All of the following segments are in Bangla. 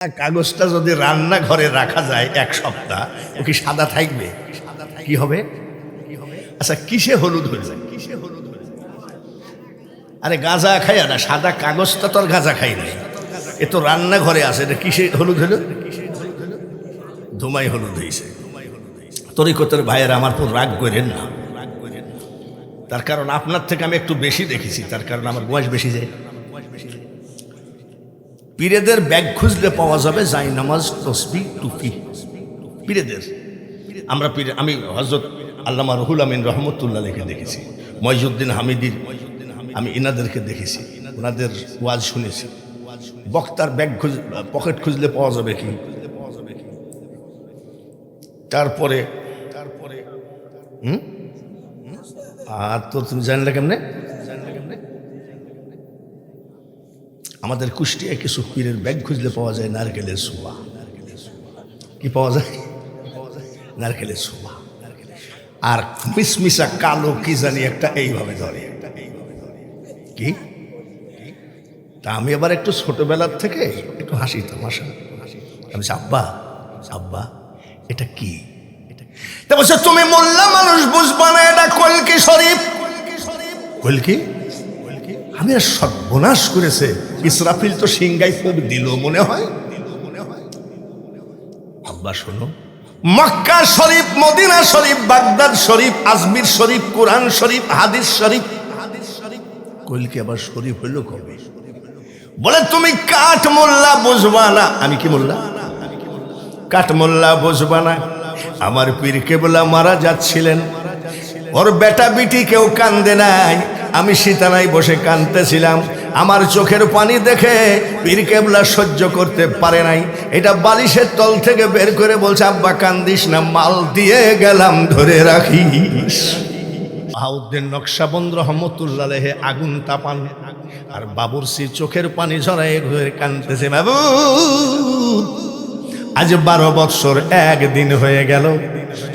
কাগজটা যদি রান্নাঘরে রাখা যায় এক সপ্তাহ, ও কি সাদা থাকবে? কি হবে? আচ্ছা, কিসে হলুদ হয়ে যায়? আরে গাঁজা খাইয়া না, সাদা কাগজটা তো আর গাঁজা খাই নাই, এ তো রান্নাঘরে আছে। এটা কিসে হলুদ হলো? ধুমাই হলুদ হয়েছে। তরিকতের ভাইয়েরা আমার পুরো রাগ করেন না, তার কারণ আপনার থেকে আমি একটু বেশি দেখেছি, তার কারণ আমার বয়স বেশি যায়। পীরেদের ব্যাগ খুঁজলে পাওয়া যাবে জায়নামাজ, তসবিহ, টুপি। পীরেদের আমি হযরত আল্লামা রুহুল আমিন রহমতুল্লাহ লেখে দেখেছি, মইজুদ্দিন হামিদির, আমি ইনাদেরকে দেখেছি, ওনাদের ওয়াজ শুনেছি। বক্তার ব্যাগ পকেট খুঁজলে পাওয়া যাবে কি? তারপরে আর তো তুমি জানলে কেমনে? আমাদের কুষ্টিয়ায় কিছু পীরের ব্যাগ খুঁজলে পাওয়া যায় নারকেলের সুবা। কি পাওয়া যায়? নারকেলের সুবা। আর মিসমিসা কালো কি জানি একটা এইভাবে ধরে। কি তা আমি আবার একটু ছোটবেলার থেকে একটু হাসি তামাশা। আমি আব্বা আব্বা এটা কি? তা বলছে তুমি মোল্লা মানুষ বুঝবা না, এটা কলকি শরীফ। কলকি? আমি আর সর্বনাশ করেছে। ইসরাফিল তো সিংগাই ফুঁক দিল মনে হয়। আব্বা শোনো, মক্কা শরীফ, মদিনা শরীফ, বাগদাদ শরীফ, আজমির শরীফ, কোরআন শরীফ, হাদিস শরীফ, কলকি আবার শরীফ হইল কবে? বলে তুমি কাঠ মোল্লা বুঝবা না। আমি কি মোল্লা? কাঠ মোল্লা বুঝবা না। আমার পীর কেবলা মারা যাচ্ছিলেন, ওর বেটা বিটি কেউ কান্দে নাই, আমি সীতানায় বসে কাঁদতেছিলাম। আমার চোখের পানি দেখে পীর কেবলা সহ্য করতে পারে নাই, এটা বালিশের তল থেকে বের করে বলছে, আব্বা কান্দিস না, মাল দিয়ে গেলাম ধরে রাখিস। বাহাউদ্দিন নকশবন্দ রহমতুল্লাহ আলাইহি আগুন তাপান, আর বাবুরসি চোখের পানি ঝরায় ঘুরে কাঁদতেছে, বাবু আজ 12 বৎসর একদিন হয়ে গেল,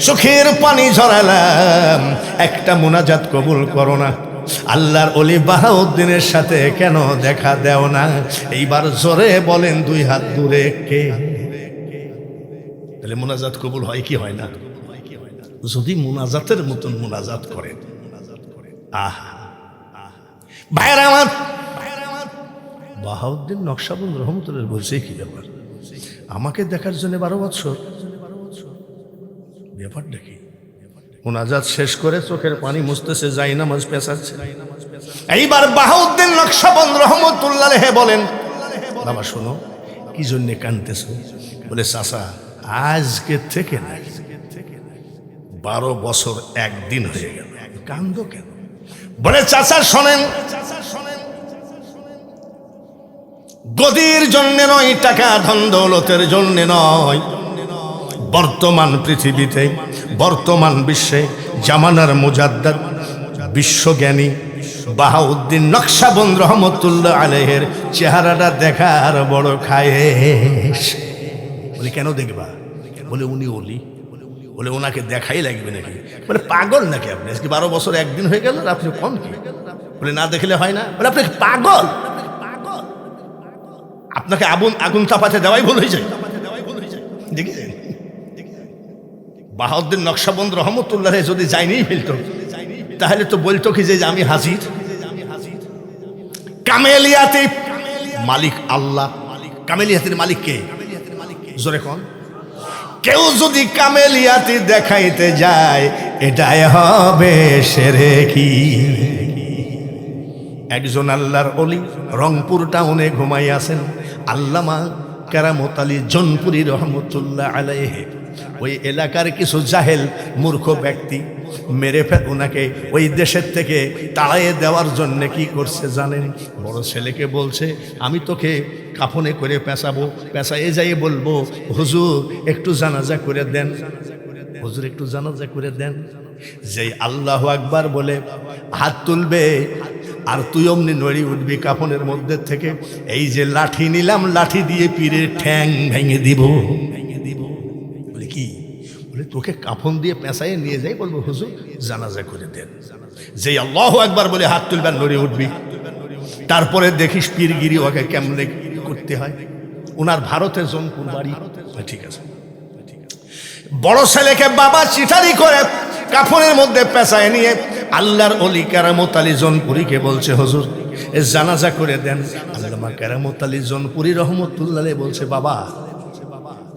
চোখের পানি ঝরালাম, একটা মুনাজাত কবুল করো না। আল্লাহর ওলি বাহাউদ্দিনের সাথে কেন দেখা দেও না? এইবার জোরে বলেন, 2 হাত দূরে কে? তাহলে মুনাজাত কবুল হয় কি হয় না? যদি মুনাজাতের মতন মুনাজাত করেন। আহা ভাইরা আমার, বাহাউদ্দিন নকশবন্দ রহমতুল্লাহ বলছে, কি ব্যাপার আমাকে দেখার জন্য 12 বৎসর? ব্যাপারটা কি? মুনাজাত শেষ করে চোখের পানি মুছতেছে, জায়নামাজ পেছাচ্ছে। এইবার বাহাউদ্দিন নকশবন্দ রহমতুল্লাহ আলাইহি বলেন, বাবা শোনো, কি জন্য কাঁদতেছো? বলে, চাচা আজকে থেকে না, 12 বছর একদিন হয়ে গেল। কান্দো কেন? বলে, চাচা শোনেন, গদির জন্য নয়, টাকা ধন দৌলতের জন্য নয়, বর্তমান পৃথিবীতে, বর্তমান বিশ্বে জামানার মুজাদ্দিদ বিশ্বজ্ঞানী বাহাউদ্দিন নকশবন্দ রহমতুল্লাহ আলাইহির চেহারাটা দেখার বড় খায়েশ। বলে, কেন দেখবা? বলে, উনি ওলি। বলে, ওনাকে দেখাই লাগবে নাকি? বলে, পাগল নাকি আপনি? আজকে 12 বছর একদিন হয়ে গেল, আপনি কোন কি? বলে, না দেখলে হয় না। বলে, আপনি পাগল? আপনাকে আগুন তাপাতে দেওয়াই ভুল হয়ে যায়। দেখেছেন, বাহাউদ্দিন নকশবন্দ রহমতুল্লাহ যদি যায়নি ফেলতো, তাহলে তো বলতো কি যে আমি হাজির। কামেলিয়াতি মালিক আল্লাহ। কামেলিয়াতির মালিক কে? জোরে কোন? কেউ যদি কামেলিয়াতি দেখাইতে যায়, এটাই হবে শিরকি। একজন আল্লাহর ওলি রংপুর টাউনে ঘুমাই আছেন, আল্লামা কেরামত আলী জনপুরি রহমতুল্লাহ আলাইহি। ওই এলাকার কিছু জাহেল মূর্খ ব্যক্তি মেরে ওনাকে ওই দেশের থেকে তাড়াইয়ে দেওয়ার জন্য কি করছে জানেন? বড় ছেলেকে বলছে, আমি তোকে কাফনে করে পেঁচাবো, পেঁচাইয়ে যাই বলবো, হুজুর একটু জানাজা করে দেন, হুজুর একটু জানাজা করে দেন। যেই আল্লাহু আকবার বলে হাত তুলবে, আর তুই অমনি নড়ি উঠবি কাফনের মধ্যে থেকে, এই যে লাঠি নিলাম, লাঠি দিয়ে পীরের ঠ্যাং ভেঙে দিব। বলে, কি? বলে, তোকে কাফন দিয়ে পেঁচাইয়ে নিয়ে যাই, বলবো হুজুর জানাজা করে দেন। যেই আল্লাহু আকবার বলে হাত তুলবেন, নড়ে উঠবি। তারপরে দেখিস পীরগিরি ওকে কেমনে করতে হয়। ওনার ভারতে জনপুর বাড়ি। ঠিক আছে, বড় ছেলেকে বাবা চিঠারি করে কাফনের মধ্যে পেঁচায় নিয়ে আল্লাহর ওলি কেরামত আলী জনপুরীকে বলছে, হুজুর এ জানাজা করে দেন। আল্লামা কেরামত আলী জনপুরী রহমতুল্লাহ বলছে, বাবা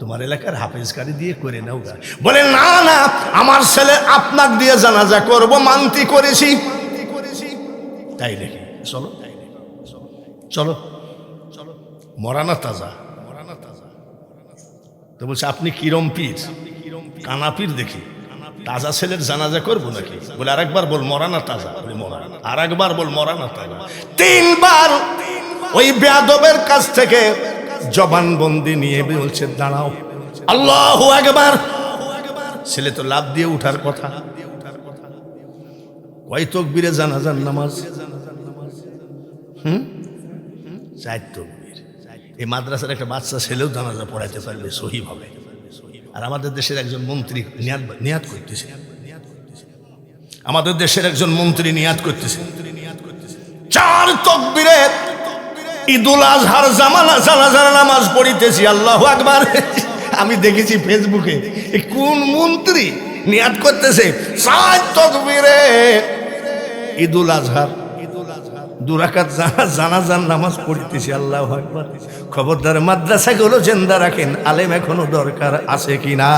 তোমার এলাকার হাফেজকারী দিয়ে করে নাও গা। বলে না না, আমার ছেলে আপনাকে দিয়ে জানাজা করব, মানতি করেছি। তাই নাকি? চলো চলো চলো, মরানা তাজা। তো বলছে আপনি কিরম পীর? কানা পীর দেখি, তাজা ছেলের জানাজা করবো নাকি? বলে আরেকবার বল মরানা তাজা। বলে মরানা। আর একবার বল মরানা তাজা। তিনবার ওই বেয়াদবের কাছ থেকে জবানবন্দি নিয়ে বলছে দাঁড়াও, আল্লাহু আকবার। ছেলে তো লাভ দিয়ে উঠার কথা। কয় তাকবীরে জানাজার নামাজ? 4 তাকবীর। এই মাদ্রাসার একটা বাচ্চা ছেলেও জানাজা পড়াইতে পারবে সহি ভাবে। আর আমাদের দেশের একজন মন্ত্রী নিয়াত করতেছে, আমাদের দেশের একজন মন্ত্রী নিয়াত করতেছে 4 তাকবীরে ঈদুল আজহার জানাজার নামাজ পড়িতেছি, আল্লাহু আকবার। আমি দেখেছি ফেসবুকে, কোন মন্ত্রী নিয়াত করতেছে 4 তাকবীরে ঈদুল আজহার 2 রাকাত জানাজার নামাজ পড়িতেছি, আল্লাহু আকবার। খবরদার মাদ্রাসাগুলো জিন্দা রাখেন, আলেম এখনো দরকার আছে কিনা।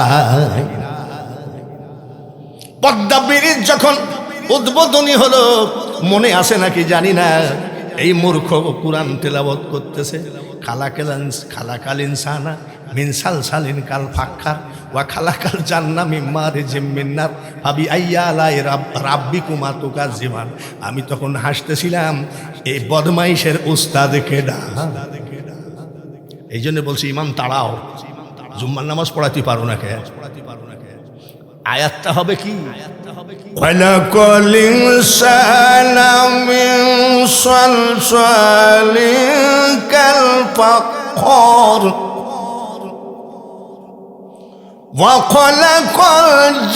পদ্মা ব্রিজ যখন উদ্বোধনী হলো, মনে আছে নাকি জানি না, এই মূর্খ কুরআন তেলাওয়াত করতেছে, খালাকাল ইনসানা মিন সালসালিন কাল ফাক্কার ওয়া খালাকাল জান্না মিন মারিজিম মিন নার ফাবি আইয়া আলাই রাব্বিকুমা তুকাজ্জিবান। আমি তখন হাসতেছিলাম, এই বদমাইশের উস্তাদ কেডা। এই জন্য বলছি ইমাম তাড়াও, জুম্মার নামাজ পড়াতে পারো না কে? আয়াতটা হবে কি? খলাকাল ইনসানা মিন সালসালিন কাল ফাক্কার ওয়া খলাকাল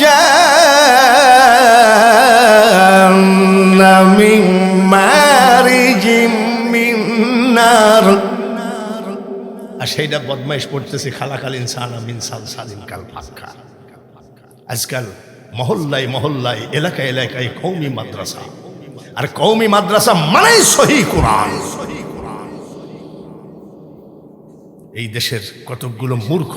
জান্না মিন মারিজিম মিন নার। আর সেইটা বদমাইশ পড়তেছে খালাকাল ইনসানা মিন সালসালিন কাল ফাক্কার। আজকাল মহল্লায় মহল্লায়, এলাকায় এলাকায় কওমি মাদ্রাসা, আর কওমি মাদ্রাসা মানেই সহি কোরআন। এই দেশের কতগুলো মূর্খ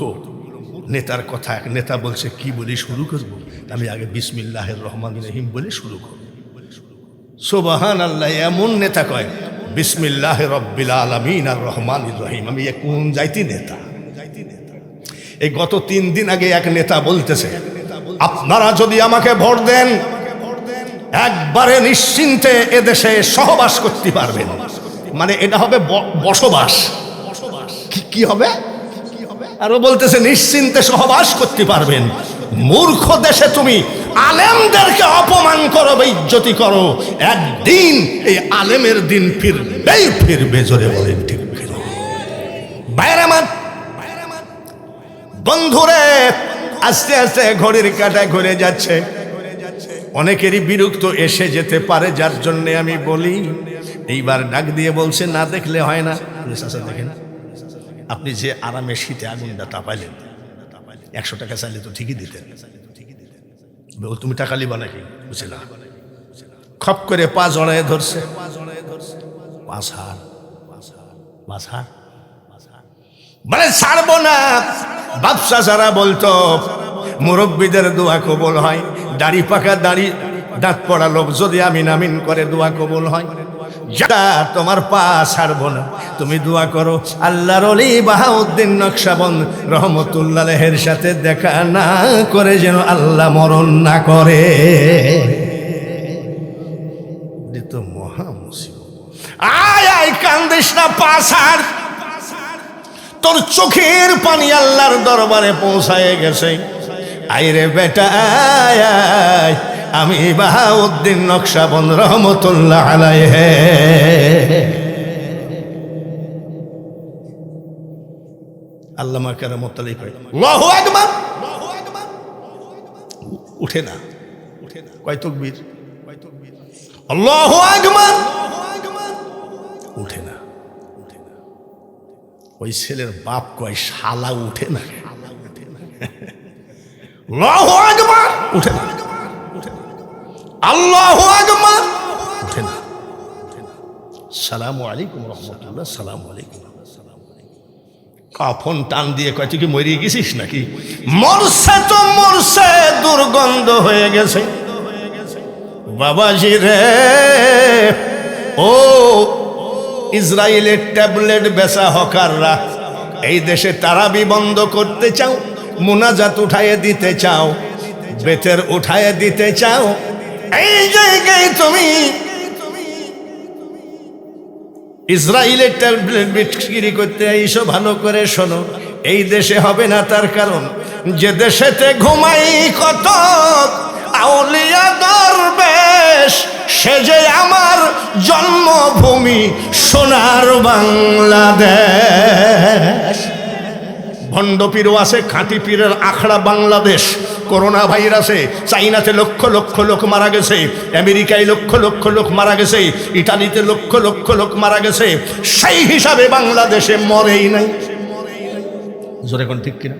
নেতার কথা, এক নেতা বলছে কি বলে শুরু করব? আমি আগে বিসমিল্লাহির রহমানির রহিম বলে শুরু করব। সুবহানাল্লাহ, এমন নেতা কয় বিসমিল্লাহির রব্বিল আলামিন আর রহমানির রহিম। আমি কোন যাইতি নেতা? এই গত 3 দিন আগে এক নেতা বলতেছে, আপনারা যদি আমাকে ভোট দেন একবারে নিশ্চিন্তে এদেশে সহবাস করতে পারবেন। মানে এটা হবে বসবাস। কি হবে? আরো বলতেছে নিশ্চিন্তে সহবাস করতে পারবেন। মূর্খ দেশে তুমি আলেমদেরকে অপমান করো, বেইজ্জতি করো, একদিন এই আলেমের দিন ফিরবে। জোরে বলেন ঠিক কিনা? বাইরে আমার বন্ধুরে, আস্তে আস্তে ঘড়ির কাঁটা ঘুরে যাচ্ছে। অনেকেরই বিরক্ত এসে যেতে পারে, যার জন্য আমি বলি এইবার ডাক দিয়ে বলছে না দেখলে হয় না। দেখেন আপনি যে আরামে শীতে আগুনটা তাপাইলেন, 100 টাকা চাইলে তো ঠিকই দিতেন। তুমি টাকা লিবা নাকি? বুঝছে না, খপ করে 5 জড়ায় ধরছে। 5,000 মানে ছাড়বো না। বাদশা যারা বলতো মুরব্বীদের দোয়া কবুল হয়, দাড়ি পাকা দাড়ি দাঁত পড়া লোক যদি আমিন আমিন করে দোয়া কবুল হয়। যা তোমার পা ছাড়বো না, তুমি দোয়া করো আল্লাহর ওলি বাহাউদ্দিন নকশবন্দ রহমতুল্লাহের সাথে দেখা না করে যেন আল্লাহ মরণ না করে। তো মহা মুসিবত। আয় কান্দিস না, পা ছাড়। তোর চোখের পানি আল্লাহর দরবারে পৌঁছায় গেছে। আইরে বেটা আয়, আমি বাহাউদ্দিন নকশবন্দ রহমতুল্লাহ আলাইহি। আল্লামা কেরামত আলী কয় আল্লাহু আকবার, উঠে না। কয় তাকবীর? আল্লাহু আকবার, উঠে না। ওই ছেলের বাপ কয় শালা উঠে না, আল্লাহু আকবার উঠে না, আল্লাহু আকবার উঠে না, সালামু আলাইকুম রহমতুল্লাহ, সালামু আলাইকুম। কাফন টান দিয়ে কয় তুই কি মরিয়ে গেছিস নাকি? মরছে তো মরছে, দুর্গন্ধ হয়ে গেছে। বাবাজি রে, ও ইসরায়েলের ট্যাবলেট বেচা হকাররা, এই দেশে তারাবি বন্ধ করতে চাও, মুনাজাত উঠায়ে দিতে চাও, বেতের উঠায়ে দিতে চাও, এই জায়গায় তুমি ইসরায়েলের ট্যাবলেট বিক্রি করতে আইসো। ভালো করে শোনো, এই দেশে হবে না। তার কারণ যে দেশেতে ঘুমাই কত আউলিয়া দরবেশ, সে যে আমার জন্মভূমি সোনার বাংলাদেশ। ভণ্ড পীরও আছে, খাঁটি পীরের আখড়া বাংলাদেশ। করোনা ভাইরাসে চাইনাতে লক্ষ লক্ষ লোক মারা গেছে, আমেরিকায় লক্ষ লক্ষ লোক মারা গেছে, ইটালিতে লক্ষ লক্ষ লোক মারা গেছে, সেই হিসাবে বাংলাদেশে মরেই নাই। জোরে কোন ঠিক কিনা?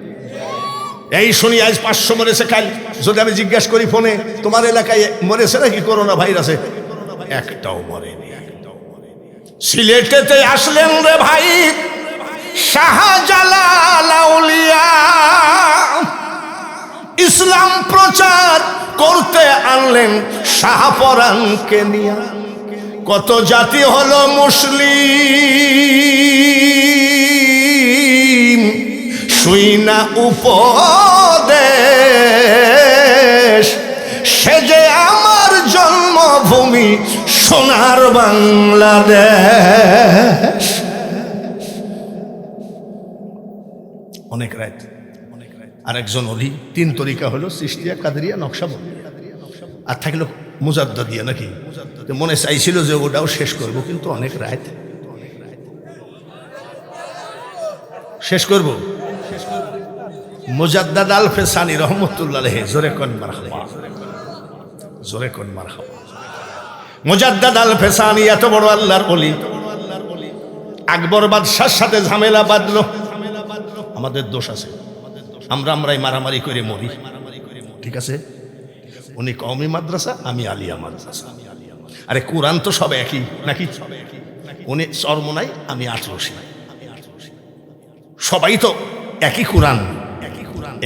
এই শুনি আজ 500 মরেছে, কাল যদি আমি জিজ্ঞাসা করি ফোনে তোমার এলাকায় মরেছে নাকি করোনা ভাইরাসে, একটাও মরেনি। সিলেটেতে আসলেন রে ভাই শাহজালাল আউলিয়া, ইসলাম প্রচার করতে আনলেন শাহপরানকে নিয়া। কত জাতি হলো মুসলিম, শুই না উপদেশ, সে যে আমার জন্মভূমি সোনার বাংলাদেশ। অনেক রাত আরেকজন অলি, 3 তরিকা হলো চিশতিয়া, কাদেরিয়া, নকশবন্দি। আর থাকলো মুজাদ্দিদিয়া নাকি, মনে চাইছিল যে ওটাও শেষ করব, কিন্তু অনেক রাত শেষ করব। মুজাদ্দাদ আল ফেসানি রহমতুল্লাহ আলাইহি, জোরে কোন মারহাবা, জোরে কোন মারহাবা। মুজাদ্দাদ আল ফেসানি এত বড় আল্লাহর ওলি, আকবর বাদশার সাথে ঝামেলা বাঁধলো। আমাদের দোষ আছে, আমরাই মারামারি করে মরি, ঠিক আছে? উনি কওমি মাদ্রাসা, আমি আলিয়া মাদ্রাসা। আরে কোরআন তো সব একই নাকি? উনি চরমোনাই, আমি আটরসি, সবাই তো একই কোরআন,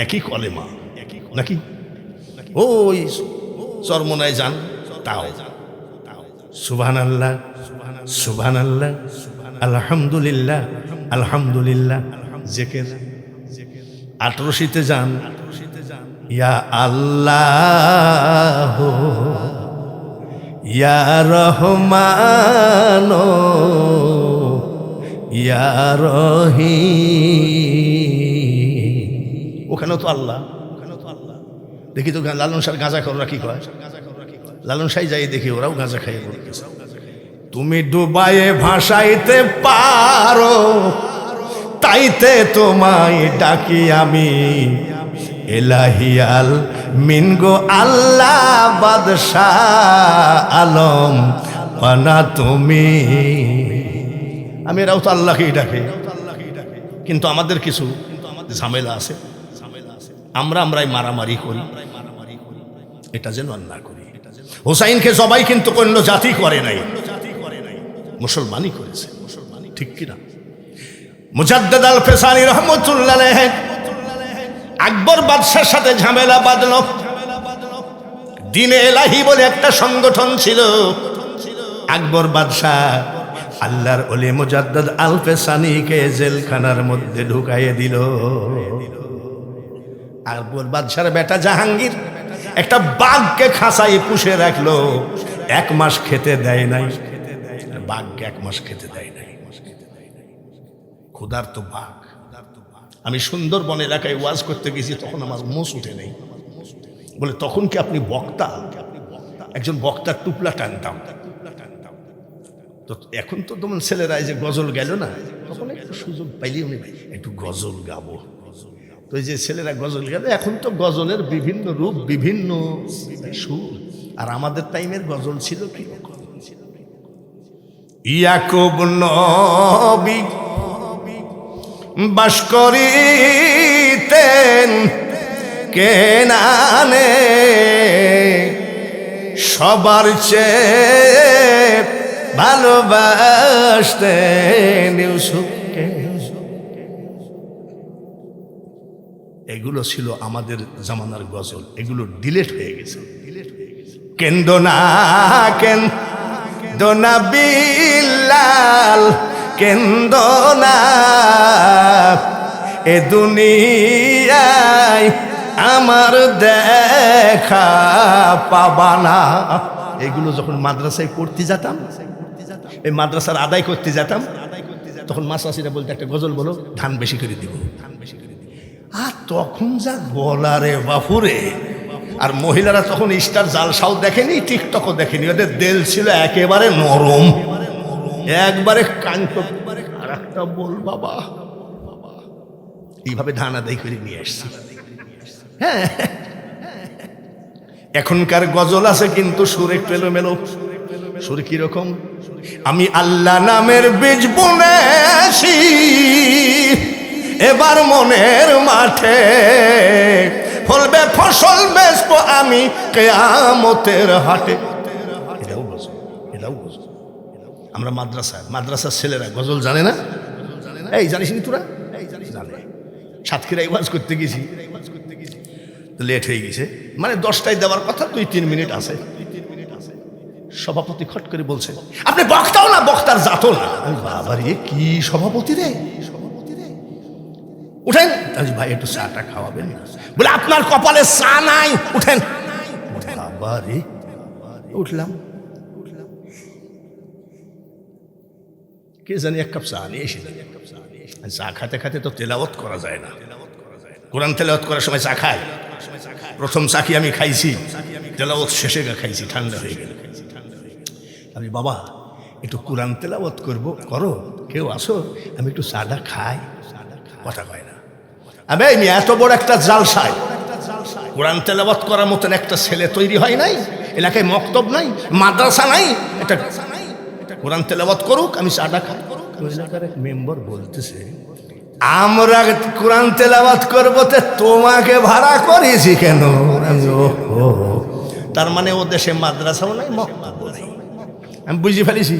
একই কলেমা নাকি? ওই চরমোনায় যান, তাও সুবহানাল্লাহ সুবহানাল্লাহ আলহামদুলিল্লাহ আলহামদুলিল্লাহ জিকির। আটরসিতে যান, ইয়া আল্লাহ ইয়া রহমান ইয়া রহিম। ওখানেও তো আল্লাহ। দেখি তো লালন শাহ গাঁজা খররা কি কয়, লালন শাহ যাই দেখি ওরাও গাঁজা খাইয়ে পড়তেছে। তুমি ডুবায়ে ভাসাইতে পারো, তাইতে তোমায় ডাকি আমি, এলাহিয়াল মিনগো আল্লাহ বাদশাহ আলম পানা তুমি। আমি এরাও তো আল্লাহকেই ডাকে, কিন্তু আমাদের কিছু ঝামেলা আছে, আমরাই মারামারি করি। এটা যেন আর না করি। হুসাইনকে সবাই কিন্তু অন্য জাতি করে নাই, মুসলমানই করেছে, ঠিক কিনা? মুজাদ্দিদ আল ফেসানি রহমতুল্লাহ আলাইহি আকবর বাদশার সাথে ঝামেলা বাঁধল। দ্বীন এলাহি বলে একটা সংগঠন ছিল। আকবর বাদশাহ আল্লাহর ওলি মুজাদ্দিদ আল ফেসানিকে জেলখানার মধ্যে ঢুকাইয়ে দিল। আকবর বাদশার বেটা জাহাঙ্গীর একটা বাঘকে খাঁচায় পুষে রাখলো, 1 মাস খেতে দেয় নাই। বাঘকে 1 মাস খেতে দেয় নাই, ক্ষুধার্ত বাঘ। আমি সুন্দরবন এলাকায় ওয়াজ করতে গেছি, তখন আমার মোষ উঠে নেই। বলে তখন কি আপনি বক্তা? একজন বক্তার টুপলা টানতাম। তো এখন তো তোমার ছেলেরা যে গজল গেল না, তখন একটু সুযোগ পাইলি উনি একটু গজল গাবো। তো এই যে ছেলেরা গজল গেল, এখন তো গজলের বিভিন্ন রূপ, বিভিন্ন সুর। আর আমাদের টাইমের গজল ছিল কি? ইয়াকুব নবী বাস করিতেন কেনানে, সবার চেয়ে ভালোবাসতেন ইউসুফকে। এগুলো ছিল আমাদের জামানার গজল, এগুলো ডিলেট হয়ে গেছে। কেন্দ্র না কেন্দ্র না বিল্লাল, কেন্দ্র না এ দুনিয়ায় আমার দেখা পাবানা। এগুলো যখন মাদ্রাসায় পড়তে যেতাম, এই মাদ্রাসার আদায় করতে যেতাম, তখন মাসাসিরা বলতে একটা গজল বলো, ধান বেশি করে দিব। আর তখন যা গলারে বাপুরে, আর মহিলারা তখন স্টার জালসাও দেখেনি, টিকটকও দেখেনি, ওদের দেল ছিল একেবারে নরম, একবারে কান্ত। আর একটা বল বাবা, এইভাবে ধান আদায় করে নিয়ে আসছি। হ্যাঁ, এখনকার গজল আছে কিন্তু সুর একটু এলোমেলো। সুর কিরকম? আমি আল্লাহ নামের বীজ বুনেছি এবার মনের মাঠে, ফলবে ফসল বেচবো আমি কিয়ামতের হাটে। এটাও গজল, এটাও গজল। আমরা মাদ্রাসার ছেলেরা গজল জানে না? এই জানিস নি তোরা? জানে। সাতক্ষীরায় ওয়াজ করতে গেছি, লেট হয়ে গেছে, মানে 10টায় দেওয়ার কথা, 2-3 মিনিট আছে। সভাপতি খট করে বলছে, আপনি বক্তাও না, বক্তার জাতো না। বাবা রে, কি সভাপতি রে! উঠেন। ভাই একটু চাটা খাওয়াবেন? বলে আপনার কপালে চা নাই, উঠেন। বাবা রে, উঠলাম। কে জানি এক কাপ চা নিয়ে এসে, চা খাতে খাতে তো তেলাওয়াত করা যায় না। কোরআন তেলাওয়াত করার সময় চা খায়। প্রথম চা কি আমি খাইছি, তেলাওয়াত শেষে খাইছি, ঠান্ডা হয়ে গেল। আমি বাবা একটু কোরআন তেলাওয়াত করো, কেউ আসো, আমি একটু চাটা খাই। কথা কয় না। আমি এত বড় একটা জালসায় কোরআন তেলাওয়াত করার মতন একটা ছেলে তৈরি হয় নাই, এলাকায় মক্তব নাই, মাদ্রাসা নাই, এটা কোরআন তেলাওয়াত করুক, আমি চাটা খাই। এলাকার এক মেম্বার বলতেছে, আমরা কোরআন তেলাওয়াত করবো, তোমাকে ভাড়া করেছি কেন? তার মানে ও দেশে মাদ্রাসাও নাই, মক্তবও নাই। আমি বুঝে ফেলেছি।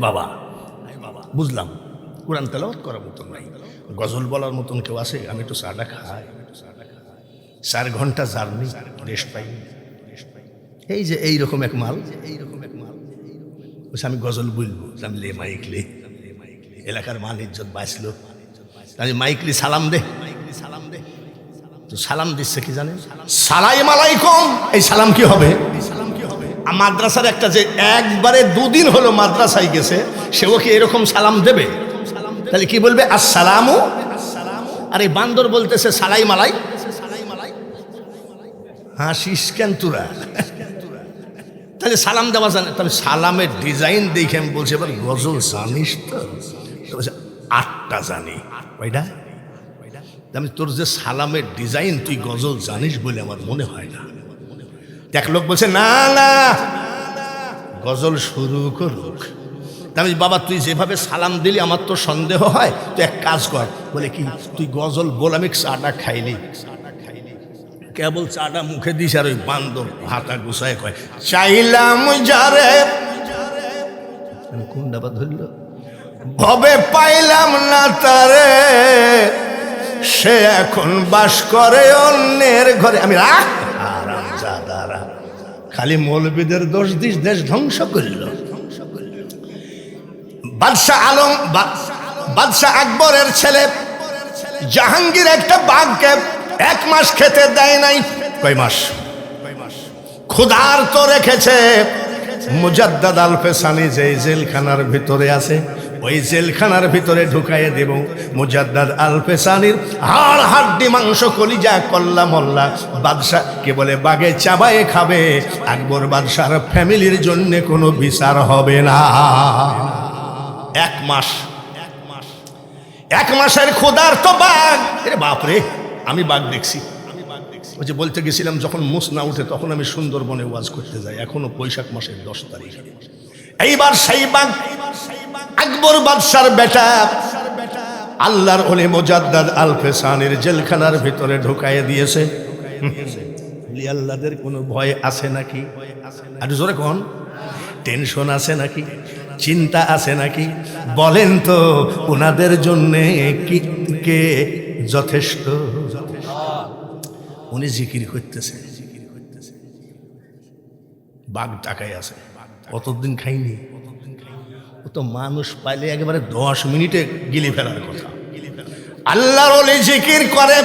বাবা বুঝলাম কোরআন তেলাওয়াত করার মতন নাই, গজল বলার মতন কেউ আসে, আমি একটু চাটা খাই। 4 ঘন্টা জার্নি, রেস্ট পাই। এই যে এইরকম এক মাল, আমি গজল বলবো, আমি লে মাইকলে, এলাকার মান ইজ্জত বাঁচলো। আমি মাইকলি সালাম দে, তো সালাম দিচ্ছে কি জানেন? সালাম আলাইকুম। এই সালাম কি হবে? মাদ্রাসার একটা যে একবারে 2 দিন হলো মাদ্রাসায় গেছে, সেও কি এরকম সালাম দেবে? তাহলে কি বলবে? আসসালামু। আর এই বান্দর বলতেছে সালাই মালাই। হাসিস কেন তোরা? তাহলে সালাম দেওয়া জানে? তবে সালামের ডিজাইন দেখে আমি বলছি, এবার গজল জানিস তো? 8টা জানি। কয়টা? আমি তোর যে সালামের ডিজাইন তুই গজল জানিস বলে আমার মনে হয় না। এক লোক বলছে না না, গজল শুরু করুক। আমি বাবা তুই যেভাবে সালাম দিলি আমার তো সন্দেহ হয়, তুই এক কাজ কর। বলে কি? তুই গজল বল, আমি চাটা খাইলি। কেবল চাটা মুখে দিস, আর ওই বান্দর হাতা গুছায় কয় চাইলাম যারে, কোন ডাবা ধরল, ভবে পাইলাম না তারে, সে এখন বাস করে অন্যের ঘরে। আমি রাখ আরামজাদারা, খালি মৌলবীদের দোষ দিস, দেশ ধ্বংস করল। বাদশাহ আকবরের ছেলে জাহাঙ্গীর একটা বাঘকে 1 মাস খেতে দেয় নাই। কয় মাস? ক্ষুধার্ত রেখেছে। মুজাদ্দাদ আল পেসানি যে জেলখানার ভিতরে আছে, ওই জেলখানার ভিতরে ঢুকাইয়ে দেব মুজাদ্দাদ আল পেসানির হাড় হাড্ডি মাংস কলিজা কল্লা মল্লা। বাদশাহ কে বলে বাগে চাবায়ে খাবে। আকবর বাদশার ফ্যামিলির জন্য কোনো বিচার হবে না। 1 মাস, 1 মাসের ক্ষুধার্ত বাঘ। এরে বাপরে, আমি বাঘ দেখছি। ওই যে বলতে গেছিলাম, যখন মুস না উঠে তখন আমি সুন্দরবনে ওয়াজ করতে যাই, এখনো বৈশাখ মাসের 10 তারিখ। এইবার সেই বাঘ আকবর বাদশার বেটা আল্লাহর ওলি মুজাদ্দাদ আল ফেসানির জেলখানার ভিতরে ঢুকাইয়ে দিয়েছে। ওলি আল্লাহদের কোনো ভয় আছে নাকি? আর জোরে কোন টেনশন আছে নাকি? চিন্তা আছে নাকি? বলেন তো ওনাদের জন্যে কে যথেষ্ট? উনি জিকির করতেছে, বাঘ টাকায় আছে, কতদিন খাইনি। ও তো মানুষ পাইলে একেবারে 10 মিনিটে গিলি ফেলার কথা। আল্লাহর ওলি জিকির করে,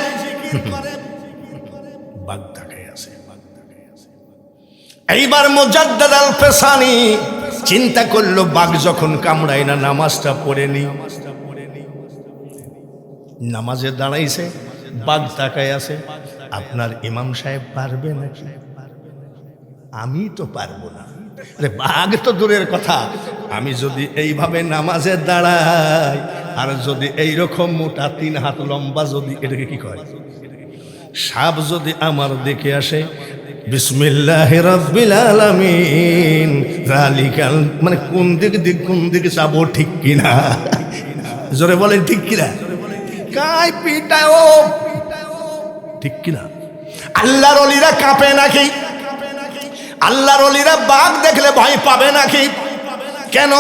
বাঘ টাকায় আছে। এইবার মুজাদ্দাদ আল ফেসানি চিন্তা করলো, বাঘ যখন কামড়ায় না, নামাজটা পড়ে নি। নামাজে দাঁড়াইছে, বাঘ তাকায় আছে। আপনার ইমাম সাহেব পারবে নাকি? আমি তো পারবো না। আরে বাঘ তো দূরের কথা, আমি যদি এইভাবে নামাজে দাঁড়াই আর যদি এইরকম মোটা 3 হাত লম্বা, যদি এটাকে কি কয় সাপ যদি আমার দিকে আসে, বিসমিল্লাহির রাব্বিল আলামিন যালিকাল, মানে কোন দিকে যাবো, ঠিক কিনা? জোরে বলেন ঠিক কিনা? কাই পিটায় ও, ঠিক কিনা? আল্লাহর ওলিরা কাঁপে নাকি? আল্লাহর ওলিরা বাঘ দেখলে ভয় পাবে নাকি? কেন?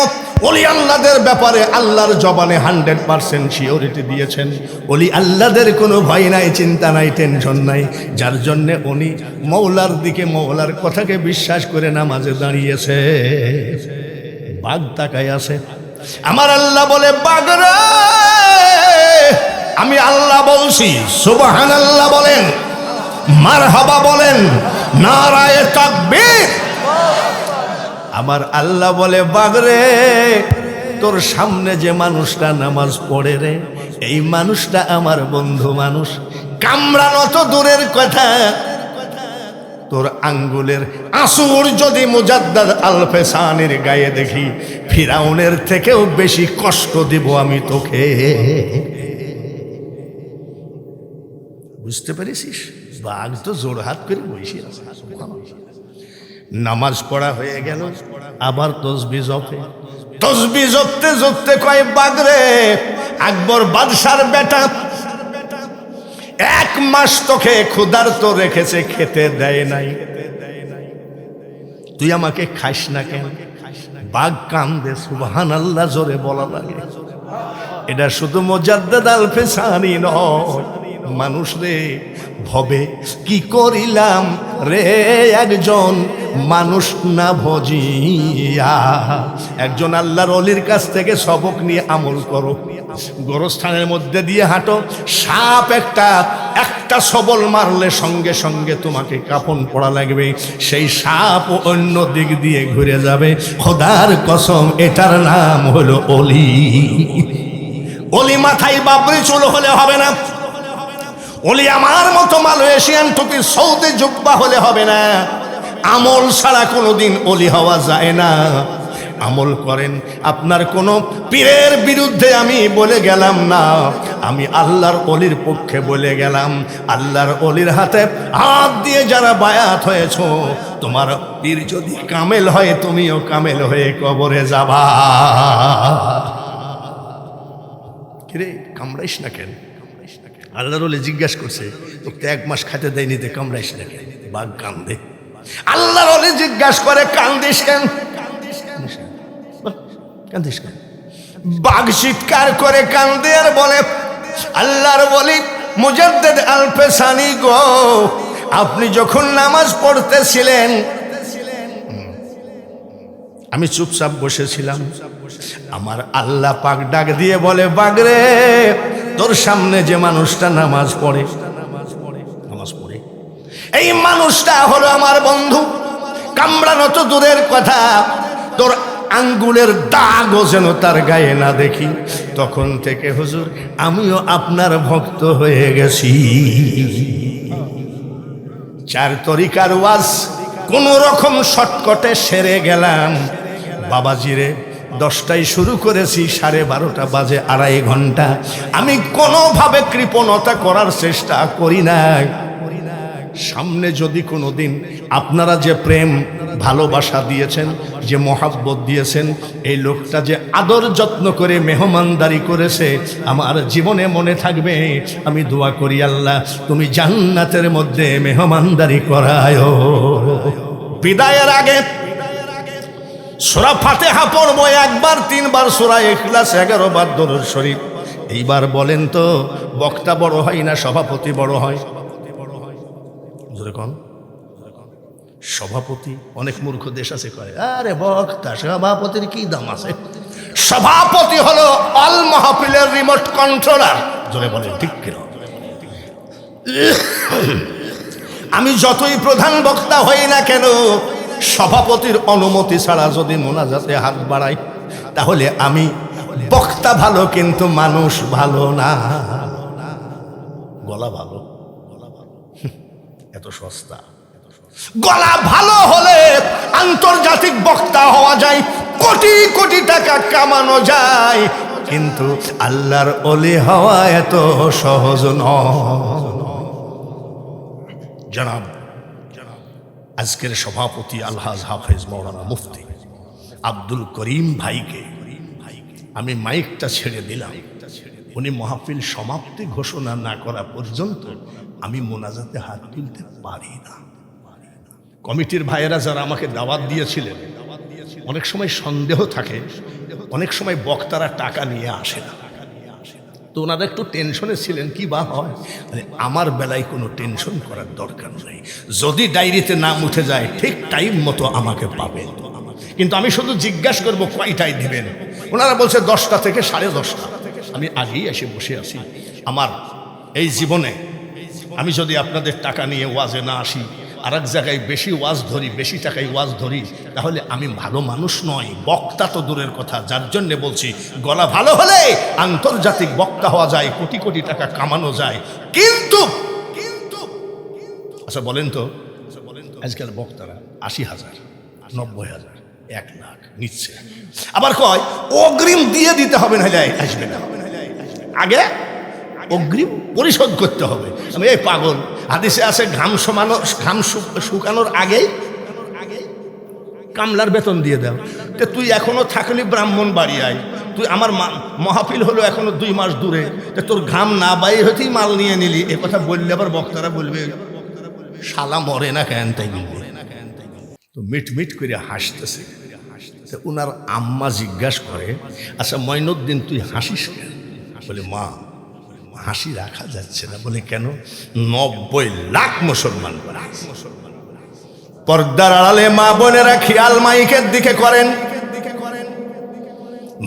ওলি আল্লাহদের ব্যাপারে আল্লাহর জবানে 100% সিওরিটি দিয়েছেন। ওলি আল্লাহদের কোনো ভয় নাই, চিন্তা নাই, টেনশন নাই, যার জন্যে উনি মৌলার দিকে, মৌলার কথাকে বিশ্বাস করে নামাজে দাঁড়িয়েছে। বাঘ তাকায় আছে। আমার আল্লাহ বলে, বাঘ রে, আমি আল্লাহ বলছি, সুবহানাল্লাহ বলেন, মারহাবা বলেন, নারায়ে তাকবীর। আমার আল্লাহ বলে, বাঘ রে, তোর সামনে যে মানুষটা নামাজ পড়ে রে, এই মানুষটা আমার বন্ধু মানুষ। কামড়ানো তো দূরের কথা, তোর আঙ্গুলের আসুর যদি মুজাদ্দাদ আল ফেসানির গায়ে দেখি, ফিরাউনের থেকেও বেশি কষ্ট দিব আমি তোকে। বুঝতে পেরেছিস? বাঘ তো জোড়হাত করে বসে আছে। নামাজ পড়া হয়ে গেল, আবার তসবিহ জপে। তসবিহ জপতে জপতে কয়, বাঘ রে, আকবর বাদশার বেটা 1 মাস তোকে ক্ষুধার্ত রেখেছে, খেতে দেয় নাই, তুই আমাকে খাস না কেন? বাঘ কান্দে, সুবহানাল্লাহ জোরে বলা লাগে। এটা শুধু মুজাদ্দাদ আল ফেসানি নয়, মানুষ রে ভবে কি করিলাম রে, একজন মানুষ না ভজিয়া। একজন আল্লাহর ওলির কাছ থেকে সবক নিয়ে আমল করো। গোরস্থানের মধ্যে দিয়ে হাঁটো, সাপ একটা সবল মারলে সঙ্গে সঙ্গে তোমাকে কাফন পড়া লাগবে, সেই সাপ অন্য দিক দিয়ে ঘুরে যাবে। খোদার কসম, এটার নাম হলো ওলি। ওলি মাথায় বাবরি চুল হলে হবে না, ওলি আমার মতো মালয়েশিয়ান টুপি সৌদি জুব্বা হলে হবে না। আমল ছাড়া কোনোদিন ওলি হওয়া যায় না। আমল করেন। আপনার কোনো পীরের বিরুদ্ধে আমি বলে গেলাম না, আমি আল্লাহর ওলির পক্ষে বলে গেলাম। আল্লাহর ওলির হাতে হাত দিয়ে যারা বায়াত হয়েছ, তোমার পীর যদি কামেল হয়, তুমিও কামেল হয়ে কবরে যাবা। কিরে, কামড়াইস না কেন? আল্লাহর ওলি জিজ্ঞাসা করছে, তোকে 1 মাস খাইতে দেয়নি, তে কামড়াইস না কেন? বাঘ কান্দে। আল্লাহর ওলি জিজ্ঞাসা করে, কান্দিস কেন? কান্দিস কেন? বাঘ চিৎকার করে কান্দে আর বলে, আল্লাহর ওলি মুজাদ্দিদ আল ফেসানি গো, আপনি যখন নামাজ পড়তেছিলেন, আমি চুপচাপ বসেছিলাম। আমার আল্লাহ পাক ডাক দিয়ে বলে, বাঘ রে, তোর সামনে যে মানুষটা নামাজ পড়ে, এই মানুষটা হলো আমার বন্ধু। কামড়ানো তো দূরের কথা, তোর আঙ্গুলের দাগও যেন তার গায়ে না দেখি। তখন থেকে হুজুর আমিও আপনার ভক্ত হয়ে গেছি। 4 তরিকার ওয়াজ কোন রকম শর্টকটে সেরে গেলাম। বাবাজিরে, 10টায় শুরু করেছি, 12:30 বাজে, 2.5 ঘন্টা। আমি কোনোভাবে কৃপণতা করার চেষ্টা করি নাই। সামনে যদি কোনো দিন আপনারা যে প্রেম ভালোবাসা দিয়েছেন, যে মহাব্বত দিয়েছেন, এই লোকটা যে আদর যত্ন করে মেহমানদারি করেছে, আমার জীবনে মনে থাকবে। আমি দোয়া করি আল্লাহ তুমি জান্নাতের মধ্যে মেহমানদারি করায়। বিদায়ের আগে সূরা ফাতিহা পড়বো একবার, 3 বার সূরা ইখলাস, 11 বার দরুদ শরীফ। এইবার বলেন তো, বক্তা বড় হয় না সভাপতি বড় হয়? যেরকম সভাপতি, অনেক মূর্খ দেশ আছে কয় আরে বক্তা সভাপতির কি দাম আছে? সভাপতি হলো অল মাহফিলের রিমোট কন্ট্রোলার। জোরে বলেন ঠিক কিনা? আমি যতই প্রধান বক্তা হই না কেন, সভাপতির অনুমতি ছাড়া যদি মোনাজাতে হাত বাড়াই, তাহলে আমি বক্তা ভালো কিন্তু মানুষ ভালো না। গলা ভালো, এত সস্তা। গলা ভালো হলে আন্তর্জাতিক বক্তা হওয়া যায়, কোটি কোটি টাকা কামানো যায়, কিন্তু আল্লাহর ওলি হওয়া এত সহজ নয়। জনাব আজকের সভাপতি আলহাজ হাফেজ মাওলানা মুফতি আব্দুল করিম ভাইকে আমি মাইকটা ছেড়ে দিলাম। উনি মাহফিল সমাপ্তি ঘোষণা না করা পর্যন্ত আমি মোনাজাতে হাত তুলতে পারি না। কমিটির ভাইয়েরা যারা আমাকে দাওয়াত দিয়েছিলেন, অনেক সময় সন্দেহ থাকে, অনেক সময় বক্তারা টাকা নিয়ে আসে না, তো ওনারা একটু টেনশনে ছিলেন কি বা হয়। আমার বেলায় কোনো টেনশন করার দরকার নেই, যদি ডায়েরিতে নাম উঠে যায় ঠিক টাইম মতো আমাকে পাবেন। কিন্তু আমি শুধু জিজ্ঞাসা করবো কয়টায় দিবেন। ওনারা বলছে 10টা থেকে 10:30। আমি আগেই এসে বসে আছি। আমার এই জীবনে আমি যদি আপনাদের টাকা নিয়ে ওয়াজে না আসি, আর এক জায়গায় বেশি ওয়াজ ধরি, বেশি টাকায় ওয়াজ ধরি, তাহলে আমি ভালো মানুষ নয়, বক্তা তো দূরের কথা। যার জন্য বলছি, গলা ভালো হলে আন্তর্জাতিক বক্তা হওয়া যায়, কোটি কোটি টাকা কামানো যায়, কিন্তু আচ্ছা বলেন তো, আজকাল বক্তারা 80,000, 90,000, 1 লাখ নিচ্ছে, আবার কয় অগ্রিম দিয়ে দিতে হবে, না যায় আসবে না, আগে অগ্রিম পরিশোধ করতে হবে। আমি এই পাগল, হাদিসে আছে ঘাম শুকানোর আগেই কামলার বেতন দিয়ে দাও। তো তুই এখনো থাকলি ব্রাহ্মণ বাড়ি আয়, তুই আমার মহাফিল হলো এখনো 2 মাস দূরে, তো তোর ঘাম না বাইর হতেই মাল নিয়ে নিলি। এ কথা বললে আবার বক্তারা বলবে শালা মরে না কেন, তাই বলবে। তো মিট মিট করে হাসতেছে। ওনার আম্মা জিজ্ঞাসা করে, আচ্ছা মঈনুদ্দিন তুই হাসিস কেন? বলে মা হাসি রাখা যাচ্ছে না। বলে কেন? 90 লাখ মুসলমান পর্দার আড়ালে মা বোনেরা খেয়াল মাইকের দিকে করেন।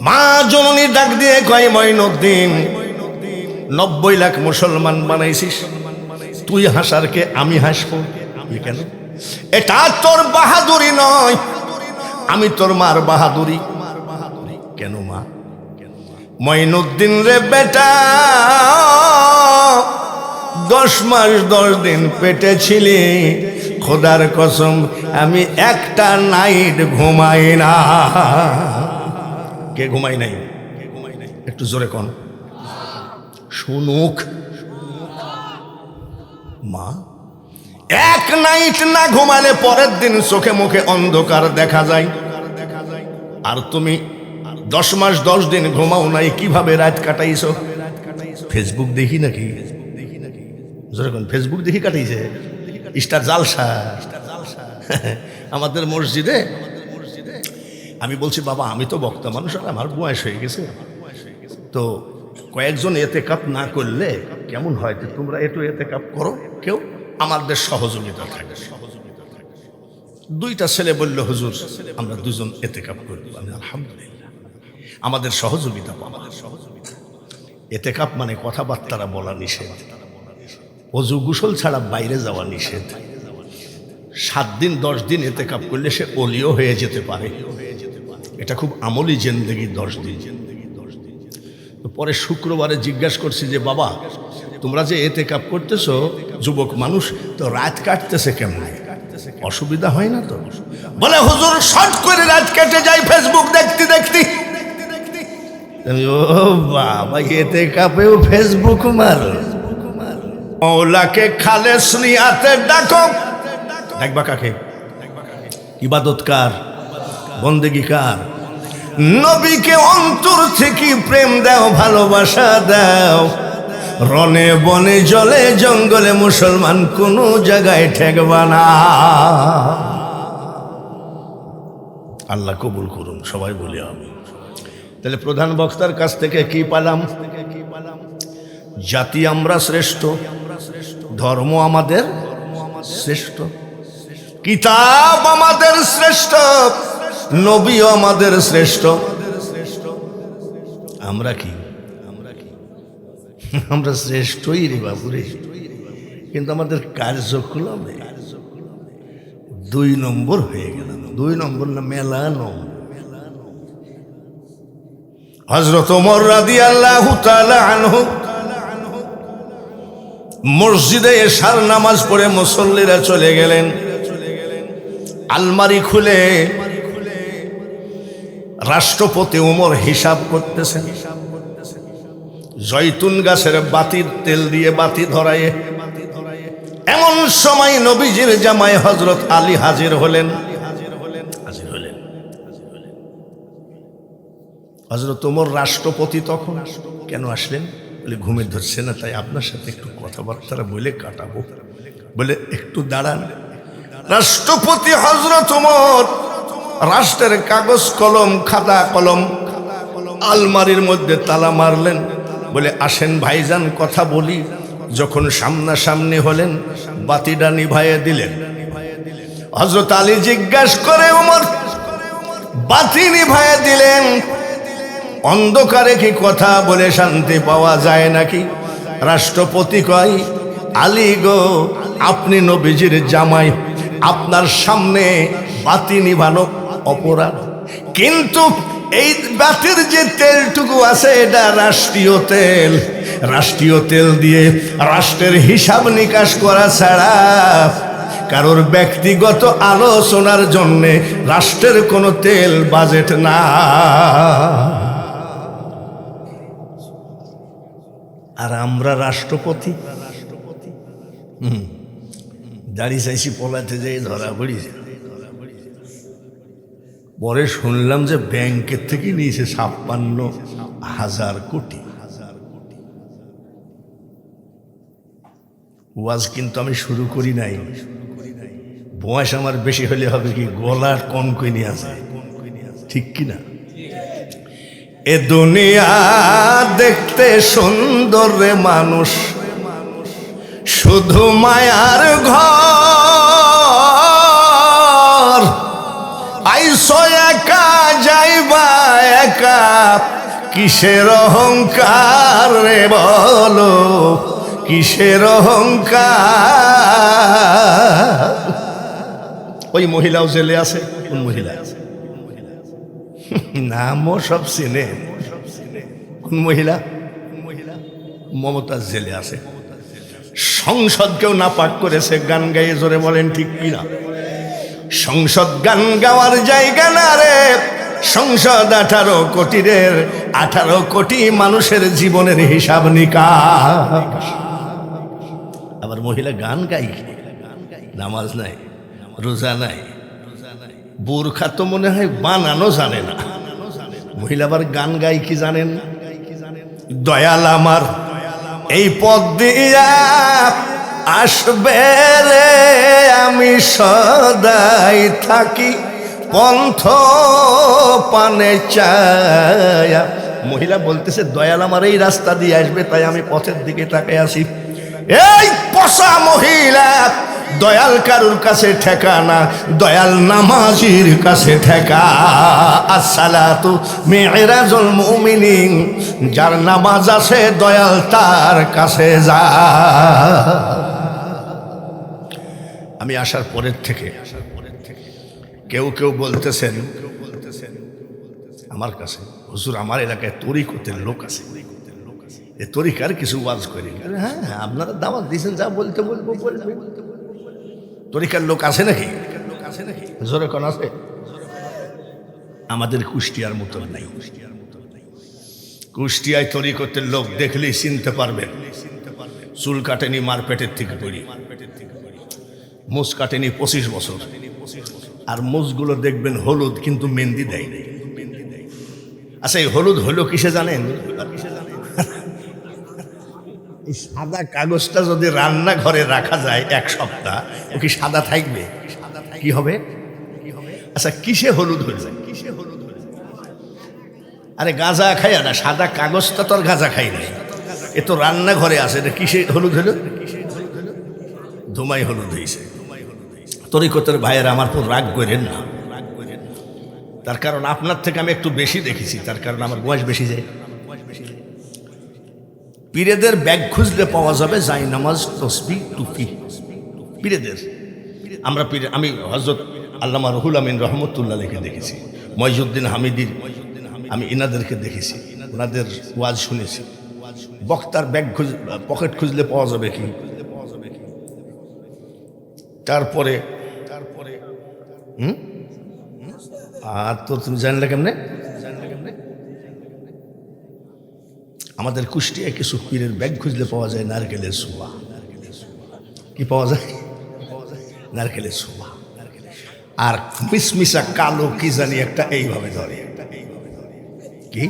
মা জননী ডাক দিয়ে কয় মঈনুদ্দিন 90 লাখ মুসলমান বানাইছিস, তুই হাসারকে আমি হাসবো কেন? এটা তোর বাহাদুরি নয়, আমি তোর মার বাহাদুরি। কেন মা? মঈনুদ্দিন রে বেটা, 10 মাস 10 দিন পেটে ছিলি, খোদার কসম আমি একটা নাইট ঘুমাই না। কে ঘুমাই নাই? একটু জোরে কোন শুনুক। মা এক নাইট না ঘুমালে পরের দিন চোখে মুখে অন্ধকার দেখা যায়, আর তুমি 10 মাস 10 দিন ঘুমাও নাই, কিভাবে রাত কাটাইছো? ফেসবুক দেখি নাকি? যেরকম ফেসবুক দেখি কাটাইছে। স্টার জালসা আমাদের মসজিদে। আমি বলছি বাবা আমি তো বক্তা মানুষ, আর আমার বয়স হয়ে গেছে, তো কয়েকজন এতেকাপ না করলে কেমন হয়, তোমরা একটু এতেকাপ করো, কেউ আমাদের সহযোগিতা থাকে। 2টা ছেলে বলল হুজুর আমরা 2জন এতেকাপ করব। আমি আলহামদুলিল্লাহ, আমাদের সহযোগিতা পাবা। এতেকাপ মানে কথাবার্তারা বলা নিষেধ, অজু গোসল ছাড়া বাইরে যাওয়া নিষেধ। 7 দিন 10 দিন এতেকাপ করলে সে অলিও হয়ে যেতে পারে। এটা খুব আমলি জিন্দেগি 10 দিন। পরে শুক্রবারে জিজ্ঞাসা করছি যে বাবা তোমরা যে এতেকাপ করতেছো, যুবক মানুষ তো রাত কাটতেছে কেমন, অসুবিধা হয় না তো? বলে হুজুর শর্ট করে রাত কেটে যায় ফেসবুক দেখতে দেখতে। ও বাবা এতেকাপেও ফেসবুক মারো? মওলাকে খালেস নিয়াতে ডাকো। দেখবা কাকে? ইবাদত কার? বন্দেগী কার? নবীকে অন্তর থেকে প্রেম দাও, ভালোবাসা দাও। রনে বনে জলে জঙ্গলে মুসলমান কোনো জায়গায় ঠেকবা না। আল্লাহ কবুল করুন, সবাই বলি আমি। তাহলে প্রধান বক্তার কাছ থেকে কি পেলাম? জাতি আমরা শ্রেষ্ঠ, ধর্ম আমাদের শ্রেষ্ঠ, কিতাব আমাদের শ্রেষ্ঠ, নবীও আমাদের শ্রেষ্ঠ। আমরা কি? আমরা শ্রেষ্ঠই রে বাবুরে, কিন্তু আমাদের কার্যক্রমে 2 নম্বর হয়ে গেল। 2 নম্বর না, মেলা নম্বর। হযরত ওমর রাদিয়াল্লাহু তাআলা আনহু মসজিদে এশার নামাজ পড়ে মুসল্লিরা চলে গেলেন। আলমারি খুলে রাষ্ট্রপতি ওমর হিসাব করতেছেন। জয়তুন গাছের বাতির তেল দিয়ে বাতি ধরায়ে, এমন সময় নবীজির জামাই হযরত আলী হাজির হলেন। হযরত ওমর রাষ্ট্রপতি তখন কেন আসলেন? বলে ঘুমে ধরছে না, তাই আপনার সাথে একটু কথাবার্তা বলে কাটাবো। বলে একটু দাঁড়ান। রাষ্ট্রপতি হযরত ওমর রাষ্ট্রের কাগজ কলম, খাতা কলম আলমারির মধ্যে তালা মারলেন। বলে আসেন ভাইজান কথা বলি। যখন সামনাসামনি হলেন, বাতিটা নিভাইয়ে দিলেন। হযরত আলী জিজ্ঞাসা করে, ওমর বাতি নিভাইয়ে দিলেন, অন্ধকারে কি কথা বলে শান্তি পাওয়া যায় নাকি? রাষ্ট্রপতি কয়, আলী গো, আপনি নবীজির জামাই, আপনার সামনে বাতি নিভানো অপরাধ, কিন্তু এই বাতির যে তেলটুকু আছে এটা রাষ্ট্রীয় তেল। রাষ্ট্রীয় তেল দিয়ে রাষ্ট্রের হিসাব নিকাশ করা ছাড়া কারোর ব্যক্তিগত আলোচনার জন্য রাষ্ট্রের কোনো তেল বাজেট না। আর আমরা রাষ্ট্রপতি দাড়ি চাইছি পলাতে যাই ধরা পড়িছে। পরে শুনলাম যে ব্যাংকের থেকে নিয়েছে 56,000 কোটি। ওয়াজ কিন্তু আমি শুরু করি নাই। বয়স আমার বেশি হলে হবে কি, গলার কন কই নিয়ে আছে, ঠিক কিনা? এ দুনিয়া দেখতে সুন্দর রে মানুষ, শুধু মায়ার ঘর। আইসো একা যাইবা একা, কিসের অহংকার রে বলো, কিসের অহংকার? ওই মহিলাও জেলে আছে। কোন মহিলা? নামও সব চিনে। কোন মহিলা? মমতাজ জেলে আছে। সংসদকেও নাপাক করেছে গান গাইয়ে, জোরে বলেন ঠিক কিনা? সংসদ গান গাওয়ার জায়গা না রে। সংসদ 18 কোটির 18 কোটি মানুষের জীবনের হিসাব নিকাশ। আবার মহিলা গান গাই, নামাজ নাই, রোজা নাই, বোরখা তো মনে হয় বানানো জানে না। মহিলা আবার গান গাই কি জানেন? দয়াল আমার এই পথ দিয়া আসবে রে, আমি সদাই থাকি পন্থ পানে চায়া। মহিলা বলতেছে দয়াল আমার এই রাস্তা দিয়ে আসবে, তাই আমি পথের দিকে তাকিয়ে আসি। এই পচা মহিলা, দয়াল কারুর কাছে ঠেকা না, দয়াল নামাজির কাছে ঠেকা। আসসালাতু মিরাজুল মুমিনিন, যার নামাজ আছে দয়াল তার কাছে যা। আমি আসার পরের থেকে কেউ কেউ বলতেছেন আমার কাছে, হুজুর আমার এলাকায় তরিকতের লোক আছে, এ তরিকার কিছু ওয়াজ করি। হ্যাঁ আপনারা দাওয়াত দিয়েছেন, যা বলতে বলবো বলবে। তরিকার লোক আছে নাকি? জোরে কোন আছে? আমাদের কুষ্টিয়ার মতো নাই। কুষ্টিয়ায় তরিকতের লোক দেখলেই চিনতে পারবেন। চুল কাটেনি মারপেটের থেকে পড়ি, মোজ কাটেনি 25 বছর। আর মোজগুলো দেখবেন হলুদ, কিন্তু মেহেন্দি দেয় নাই। আচ্ছা, এই হলুদ হলো কিসে জানেন? এই সাদা কাগজটা যদি রান্নাঘরে রাখা যায় 1 সপ্তাহ, ও কি সাদা থাকবে? কি হবে? আচ্ছা, কিসে হলুদ হয়ে যায়? আরে গাঁজা খাই না, সাদা কাগজটা তো আর গাঁজা খাই নাই, এ তো রান্নাঘরে আছে। এটা কিসে হলুদ হলো? ধুমাই হলুদ হয়েছে। তরিকতের ভাইয়ের আমার পর রাগ করেন না, তার কারণ আপনার থেকে আমি একটু বেশি দেখেছি, তার কারণ আমার বয়স বেশি যায়। পীরেদের ব্যাগ খুঁজলে পাওয়া যাবে জায়নামাজ, তসবিহ, টুপি। পীরেদের আমি হযরত আল্লামা রুহুল আমিন রহমতুল্লাহ আলাইহি দেখেছি, মইজউদ্দিন হামিদির, আমি ইনাদেরকে দেখেছি, ওনাদের ওয়াজ শুনেছি। বক্তার ব্যাগ পকেট খুঁজলে পাওয়া যাবে কি? তারপরে আর তো তুমি জানলে কেমনে? আমাদের কুষ্টিয়ায় কিছু পীরের ব্যাগ খুঁজলে পাওয়া যায় নারকেলের ছোবা। কি পাওয়া যায়? নারকেলের ছোবা। আর মিসমিসা কালো কি জানি একটা এইভাবে ধরে। কি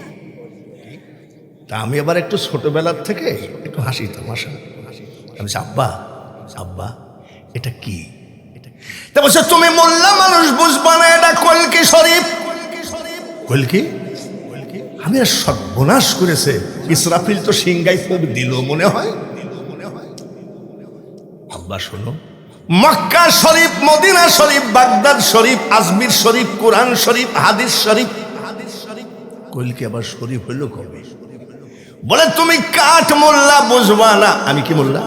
তা আমি আবার একটু ছোটবেলার থেকে একটু হাসি তামাশা। আমি আব্বা আব্বা এটা কি? তা বলছে তুমি মোল্লা মানুষ বুঝবা না, এটা কলকি শরীফ। কলকি? আমি আর সর্বনাশ করেছে। ইসরাফিল তো সিংগাই খুব দিল মনে হয়। আব্বা শোনো, মক্কা শরীফ, মদিনা শরীফ, বাগদাদ শরীফ, আজমির শরীফ, কোরআন শরীফ, হাদিস শরীফ। কলকি আবার শরীফ হইল কবে? বলে তুমি কাঠ মোল্লা বুঝবা না। আমি কি মোল্লা?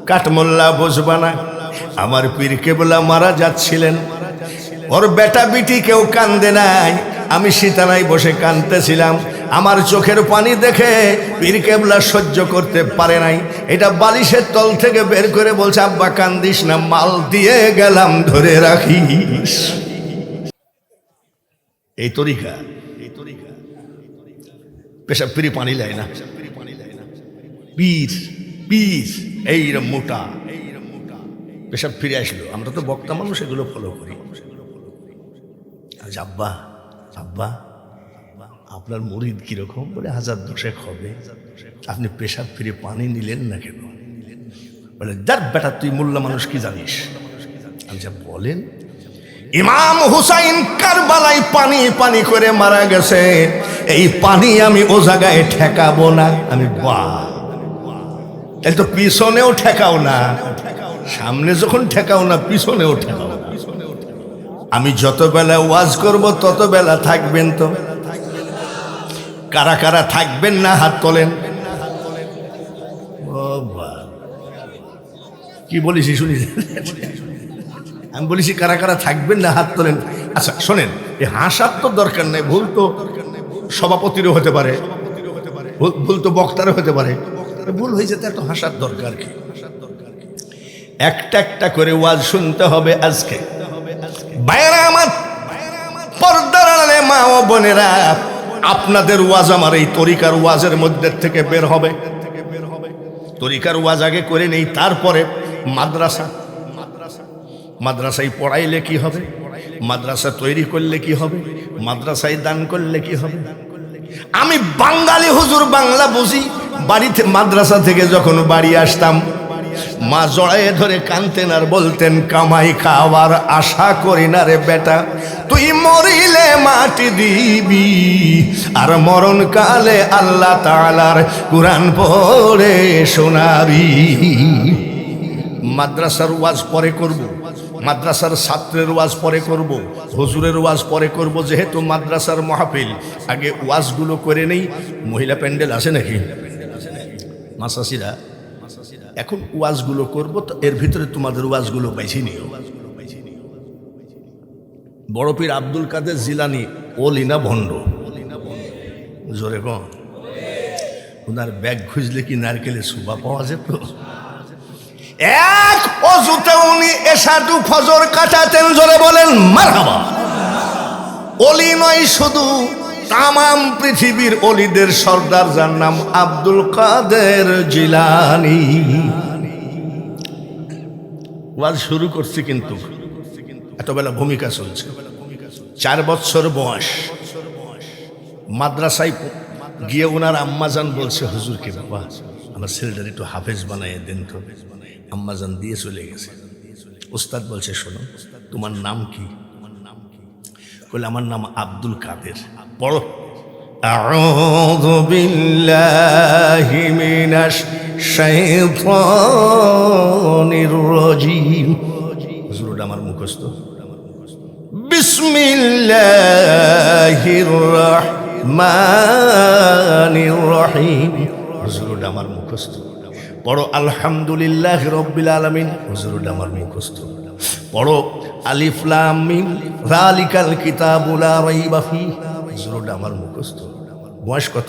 কাঠ মোল্লা বুঝবা না। আমার পীর কেবলা মারা যাচ্ছিলেন, ওর বেটা বিটি কেউ কান্দে নাই, আমি সীতানায় বসে কাঁদতেছিলাম। আমার চোখের পানি দেখে পীর কেবলা সহ্য করতে পারে নাই, এটা বালিশের তল থেকে বের করে বলছে, আব্বা কান্দিস না, মাল দিয়ে গেলাম, ধরে রাখিস। এই তরিকা পেশাব ফিরি পানি লাই না। পীর পীর এইরকম মোটা পেশাব ফিরে আসলো। আমরা তো বক্তা মানুষ, এগুলো ফলো করি। আব্বা আব্বা আপনার মুরিদ কিরকম? বলে 1000 হবে। আপনি পেশাব ফিরে পানি নিলেন না কেন? বলে যার বেটা তুই মোল্লা মানুষ কি জানিস? আমি যা বলেন, ইমাম হুসাইন কারবালায় পানি পানি করে মারা গেছে, এই পানি আমি ও জায়গায় ঠেকাবো না। আমি বাহ, তাই তো পিছনেও ঠেকাও না, সামনে যখন ঠেকাও না পিছনেও ঠেকাও না। আমি যত বেলা ওয়াজ করব তত বেলা থাকবেন তো? কারা কারা থাকবেন না হাত তোলেন। কি বলিস শুনি? আমি বলেছি কারা কারা থাকবেন না হাত তোলেন। আচ্ছা শোনেন, এই হাসার তো দরকার নেই, ভুল তো সভাপতিরও হতে পারে, ভুল তো বক্তারও হতে পারে। ভুল হয়ে যেতে এত হাসার দরকার কি? একটা একটা করে ওয়াজ শুনতে হবে আজকে। ভাইয়েরা আমার, পর্দার আড়ালে মা ও বোনেরা, আপনাদের ওয়াজ আমার এই তরিকার ওয়াজের মধ্যে থেকে বের হবে। তরিকার ওয়াজ আগে করে নেই, তারপরে মাদ্রাসা। মাদ্রাসায় পড়াইলে কি হবে? মাদ্রাসা তৈরি করলে কি হবে? মাদ্রাসায় দান করলে কি হবে? আমি বাঙালি হুজুর, বাংলা বুঝি। বাড়িতে মাদ্রাসা থেকে যখন বাড়ি আসতাম, মা জড়াইয়ে ধরে কানতেন আর বলতেন, কামাই খাওয়ার আশা করি না রে বেটা, তুই মরিলে মাটি দিবি, আর মরণ কালে আল্লাহ তাআলার কুরআন পড়ে শোনাবি। মাদ্রাসার ওয়াজ পরে করব, মাদ্রাসার ছাত্রের ওয়াজ পরে করব, হুজুরের ওয়াজ পরে করব। যেহেতু মাদ্রাসার মাহফিল, আগে ওয়াজগুলো করে নেই। মহিলা প্যান্ডেল আছে নাকি? মাসাসিরা এখন ওয়াজগুলো করব, তো এর ভিতরে তোমাদের ওয়াজগুলো বেছে নিও। বড় পীর আব্দুল কাদের জিলানী ওলিনা ভণ্ড, জোরে কন। ওনার ব্যাগ খুঁজলে কি নারকেলের সুবা পাওয়া যেত? এক অজুতে উনি এশাদু ফজর কাটাতেন, জোরে বলেন মারহাবা। ওলি নয় শুধু, তামাম পৃথিবীর অলিদের সর্দার, যার নাম আব্দুল কাদের জিলানী। ওয়াজ শুরু করছি কিন্তু এতবেলা ভূমিকা চলছে। 4 বছর বয়স, মাদ্রাসায় গিয়ে ওনার আম্মাজান বলছে, হুজুরকে বাবা আমার ছেলেটার একটু হাফেজ বানায় দেন তো। আম্মাজান দিয়ে চলে গেছে। উস্তাদ বলছে, শোনো তোমার নাম কি? বলে আমার নাম আব্দুল কাদের। পড়ো, আউযু বিল্লাহি মিনাশ শাইতানির রাজিম। হুজুর আমার মুখস্থ। বিসমিল্লাহির রহমানির রহিম। হুজুর আমার মুখস্থ। পড়ো আলহামদুলিল্লাহি রাব্বিল আলামিন। হুজুর আমার মুখস্থ। পড়ো আলিফ লাম মিম যালিকাল কিতাবু লা রাইবা ফিহি। হুজুর আমার মুখস্থ। বয়স কত?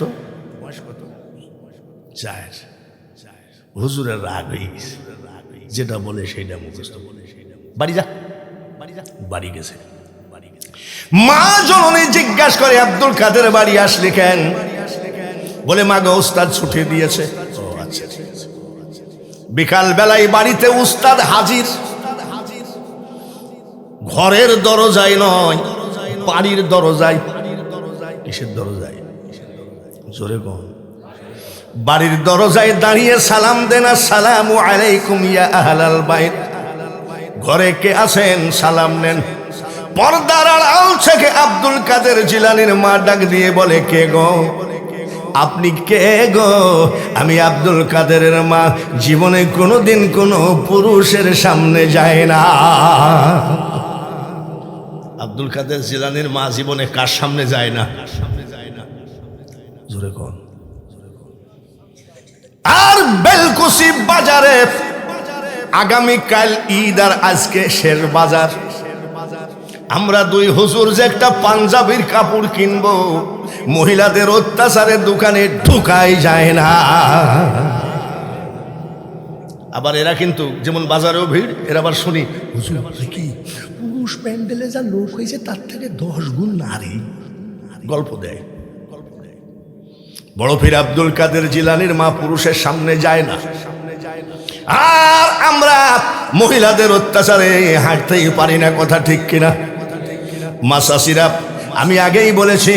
4। হুজুরের রাগ হয়ে গেছে, যেটা বলে সেইটা মুখস্থ। বাড়ি যা, বাড়ি গেছে। মা জননী জিজ্ঞাসা করে, আব্দুল কাদের বাড়ি আসলে কেন? বলে মা গো উস্তাদ ছুটি দিয়েছে। ও আচ্ছা। বিকাল বেলায় বাড়িতে উস্তাদ হাজির। ঘরের দরজায় নয়, বাড়ির দরজায়। কিসের দরজায়? জোরে কোন? বাড়ির দরজায় দাঁড়িয়ে সালাম দেন, আসসালামু আলাইকুম ইয়া আহলাল বাইত। ঘরে কে আছেন? সালাম নেন। পর্দার আড়াল থেকে আব্দুল কাদের জিলানীর মা ডাক দিয়ে বলে, কে গো? আপনি কে গো? আমি আব্দুল কাদেরের মা। জীবনে কোনোদিন কোনো পুরুষের সামনে যায় না। আব্দুল কাদের জিলানীর মা জীবনে কার সামনে যায় না? জোরে কোন? আর বেলকুচি বাজারে আগামীকাল ঈদ আর আজকে শেষ বাজার। আমরা 2 হুজুর যে একটা পাঞ্জাবির কাপড় কিনবো, মহিলাদের অত্যাচারের দোকানে ঢুকাই যায় না। আবার এরা কিন্তু যেমন বাজারেও ভিড়, এরা আবার শুনি হুজুর কি পুরুষ প্যান্ডেলে যা লোক হয়েছে তার থেকে 10 গুণ নারী। গল্প দেয়। বড় পীর আব্দুল কাদের জিলানীর মা পুরুষের সামনে যায় না। আর আমরা মহিলাদের অত্যাচারে হাঁটতেই পারি না। কথা ঠিক কিনা? মাসাসিরা, আমি আগেই বলেছি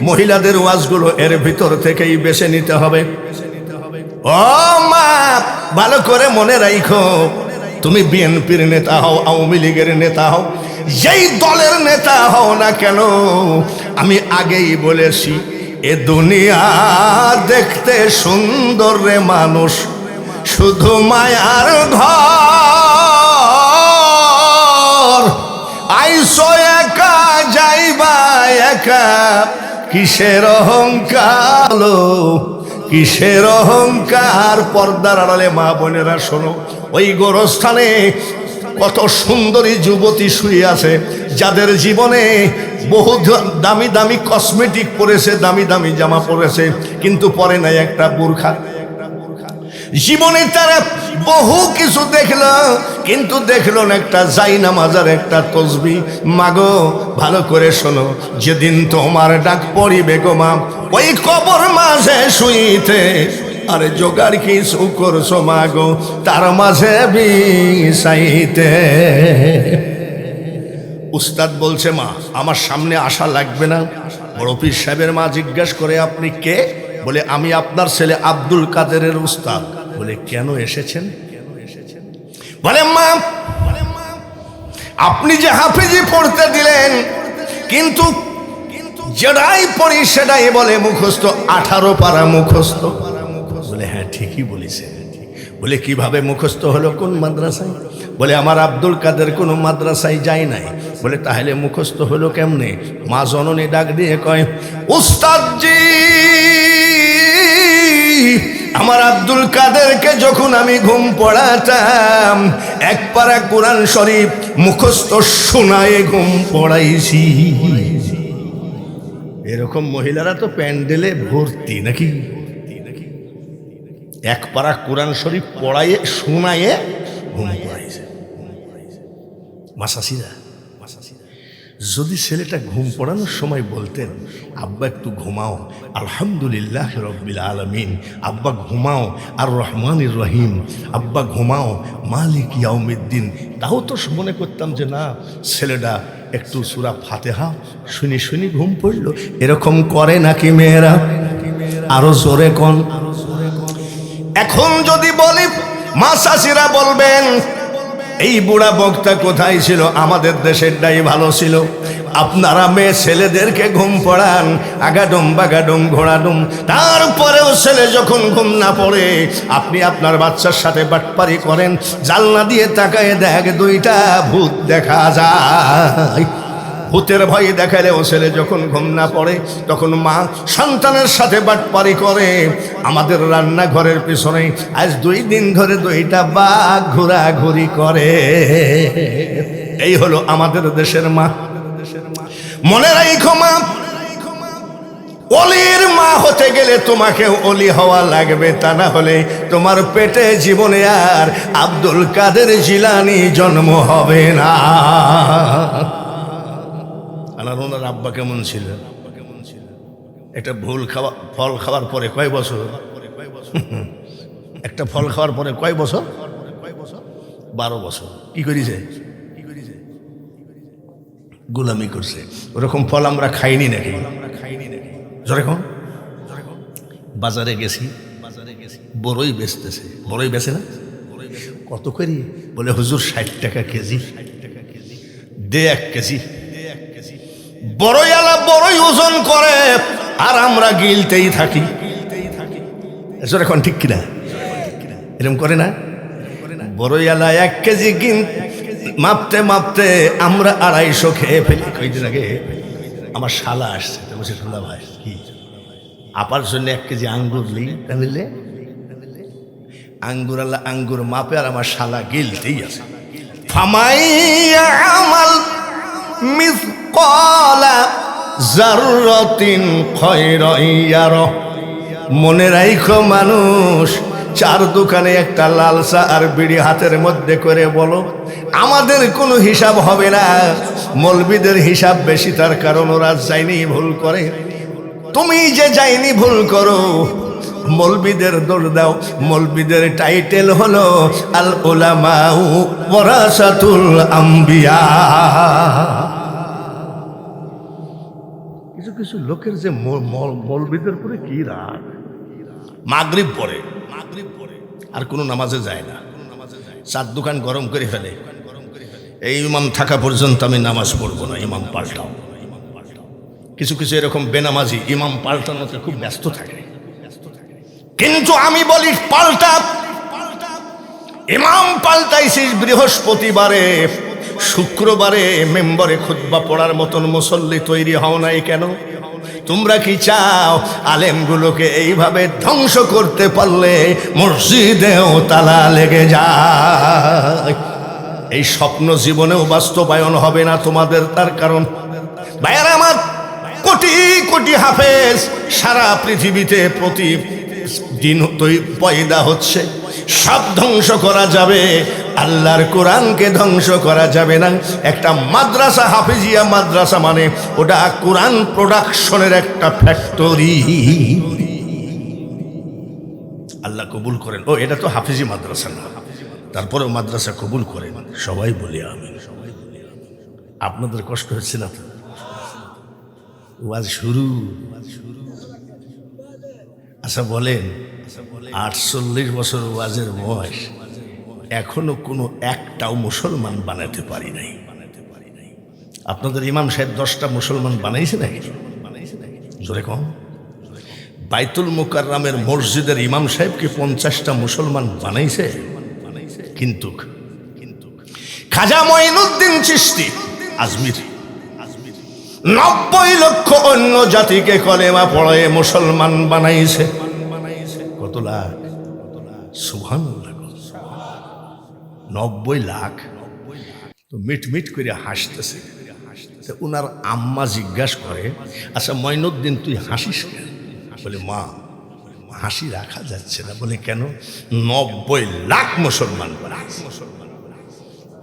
মহিলাদের ওয়াজগুলো এর ভিতর থেকেই বেছে নিতে হবে। ও মা, ভালো করে মনে রাখো, তুমি বিএনপির নেতা হও, আওয়ামী লীগের নেতা হও, যেই দলের নেতা হও না কেন, আমি আগেই বলেছি এ দুনিয়া দেখতে সুন্দর রে মানুষ, শুধু মায়ার ঘর। আইসো একা যাইবা একা, কিসের অহংকার, কিসের অহংকার। পর্দার আড়ালে মা বোনেরা শোনো, ওই গোরস্থানে কত সুন্দরী যুবতী শুয়ে আছে, যাদের জীবনে বহু দামি দামি কসমেটিক পরেছে, দামি দামি জামা পরেছে, কিন্তু পরে নাই একটা বোরখা। জীবনে তারা বহু কিছু দেখলো, কিন্তু দেখলো না একটা জায়নামাজ, একটা তসবি। মাগো ভালো করে শোনো, যেদিন তোমার ডাক পড়িবে গো মা, ওই কবর মাঝে শুইতে আরে জোগাড় কিছু করছো মাগো, তার মাঝে বিষাইতে। উস্তাদ বলছে, মা আমার সামনে আসা লাগবে না। বড় পীর সাহেবের মা জিজ্ঞাসা করে, আপনি কে? বলে, আমি আপনার ছেলে আব্দুল কাদেরের উস্তাদ। বলে, কেন এসেছেন? বলে, মা আপনি যে হাফিজি পড়তে দিলেন, কিন্তু যেটাই পড়ি সেটাই বলে মুখস্থ, 18 পারা মুখস্থ। বলে, হ্যাঁ ঠিকই বলেছে। বলে, কিভাবে মুখস্থ হলো? কোন মাদ্রাসায়? বলে, আমার আব্দুল কাদের কোনো মাদ্রাসায় যায় নাই। বলে, তাহলে মুখস্থ হলো কেমনে? মা জননী ডাক দিয়ে কয়, উস্তাদজি, আমার আব্দুল কাদেরকে যখন আমি ঘুম পড়াতাম, 1 পারা কোরআন শরীফ মুখস্থ শোনায়ে ঘুম পড়াইছি। এরকম মহিলারা তো প্যান্ডেলে ভর্তি নাকি? 1 পারা কোরআন শরীফ পড়াইয়ে শোনায়ে ঘুম পড়াইছে। মাসাসিরা, যদি ছেলেটা ঘুম পড়ানোর সময় বলতেন, আব্বা একটু ঘুমাও, আলহামদুলিল্লাহ রব্বিল আলামিন, আব্বা ঘুমাও আর রহমানির রহিম, আব্বা ঘুমাও মালিক ইয়াউমিদ্দিন, তাও তো মনে করতাম যে না, ছেলেটা একটু সূরা ফাতিহা শুনি শুনি ঘুম পড়ল। এরকম করে নাকি মেয়েরা? আরো জোরে কোন। এখন যদি বলি, মা চাচিরা বলবেন এই বুড়া বক্তা কোথায় ছিল, আমাদের দেশেরটাই ভালো ছিল। আপনারা মেয়ে ছেলেদেরকে ঘুম পড়ান, আগাডুম বাগাডুম ঘোড়াডুম, তারপরেও ছেলে যখন ঘুম না পড়ে আপনি আপনার বাচ্চার সাথে বাটপারি করেন, জানলা দিয়ে তাকায় দেখ দুইটা ভূত দেখা যায়। ভূতের ভয়ে দেখালেও ছেলে যখন ঘুম না পড়ে তখন মা সন্তানের সাথে বাটপারি করে। আমাদের রান্নাঘরের পিছনে আজ 2 দিন ধরে 2টা বাঘ ঘোরাঘুরি করে। এই হলো আমাদের দেশের মা। মনে রাখো মা, অলির মা হতে গেলে তোমাকে অলি হওয়া লাগবে, তা না হলে তোমার পেটে জীবনে আর আব্দুল কাদের জিলানী জন্ম হবে না। ওনার আব্বা কেমন ছিল? একটা ফল খাওয়ার পরে কয় বছর? একটা ফল খাওয়ার পরে কয় বছর? 12 বছর। কি করেছে? গোলামি করছে। ওরকম ফল আমরা খাইনি নাকি? যেরকম বাজারে গেছি, বড়ই বেচতেছে, বড়ই বেচে না? কত করি? বলে হুজুর 60 টাকা কেজি। দে 1 কেজি। বড়ইওয়ালা বড়ই ওজন করে আর আমরা গিলতেই থাকি। এখন ঠিক কিনা? এরকম করে না? বড়ইওয়ালা 1 কেজি মাপতে মাপতে আমরা 250 খেয়ে ফেলি। কয়েকদিন আগে আমার শালা আসছে, তো বলছে শালা ভাই কি আপার জন্য 1 কেজি আঙ্গুর লি, বুঝলে? আঙ্গুর আল্লাহ আঙ্গুর মাপে আর আমার শালা গিলতেই আছে। ফামাইয়া আমাল মিসকালা যাররাতিন খায়রান ইয়ারা। মনে রাখো মানুষ, 4 দোকানে একটা লাল চা আর বিড়ি হাতের মধ্যে করে বলো, আমাদের কোনো হিসাব হবে না। মৌলবীদের হিসাব বেশি, তার কারণ ওরা যায়নি ভুল করে। তুমি যে যায়নি ভুল করো, মৌলবীদের দৌড় দাও। মৌলবীদের টাইটেল হলো আল উলামাউ ওয়ারাসাতুল আম্বিয়া। কিছু কিছু লোকের যে মৌলবীদের পরে কি রাগ, মাগরিব পড়ে আর কোনো নামাজে যায় না, 4 দোকান গরম করে ফেলে। এই ইমাম থাকা পর্যন্ত আমি নামাজ পড়বো না, ইমাম পাল্টাও। কিছু কিছু এরকম বেনামাজি ইমাম পাল্টানোতে খুব ব্যস্ত থাকে। কিন্তু আমি বলি পাল্টা। ইমাম পাল্টাইছিস বৃহস্পতিবারে, শুক্রবারে মেম্বরে খুতবা পড়ার মতন মুসল্লি তৈরি হও নাই কেন? তোমরা কি চাও আলেমগুলোকে এইভাবে ধ্বংস করতে পারলে মসজিদেও তালা লেগে যায়? এই স্বপ্ন জীবনেও বাস্তবায়ন হবে না তোমাদের। তার কারণ ভাইয়ারা আমার, কোটি কোটি হাফেজ সারা পৃথিবীতে প্রতিদিন পয়দা হচ্ছে। সব ধ্বংস করা যাবে, আল্লাহর কোরআনকে ধ্বংস করা যাবে না। একটা মাদ্রাসা, হাফিজিয়া মাদ্রাসা মানে ওটা কোরআন প্রোডাকশনের একটা ফ্যাক্টরি। আল্লাহ কবুল করেন। ও এটা তো হাফিজি মাদ্রাসা না, তারপরেও মাদ্রাসা কবুল করেন। সবাই বলি আমিন। আপনাদের কষ্ট হচ্ছে না তো? ওয়াজ শুরু। আচ্ছা বলেন, 48 বছর ওয়াজের বয়স, এখনো কোনো একটাও মুসলমান বানাতে পারি নাই। আপনাদের ইমাম সাহেব 10টা মুসলমান বানাইছে নাকি? জোরে কম। বাইতুল মুকাররমের মসজিদের ইমাম সাহেব কি 50টা মুসলমান বানাইছে? কিন্তু খাজা মঈনুদ্দিন চিশতি আজমির 90 লক্ষ অন্য জাতিকে কলেমা পড়ায় মুসলমান বানাইছে। কত লাখ? সুবহানাল্লাহ, 90 লাখ। তো মিট মিট করে হাসতেছে। উনার আম্মা জিজ্ঞাসা করে, আচ্ছা মঈনুদ্দিন তুই হাসিস কেন? বলে মা হাসি রাখা যাচ্ছে না। বলে কেন? 90 লাখ মুসলমান।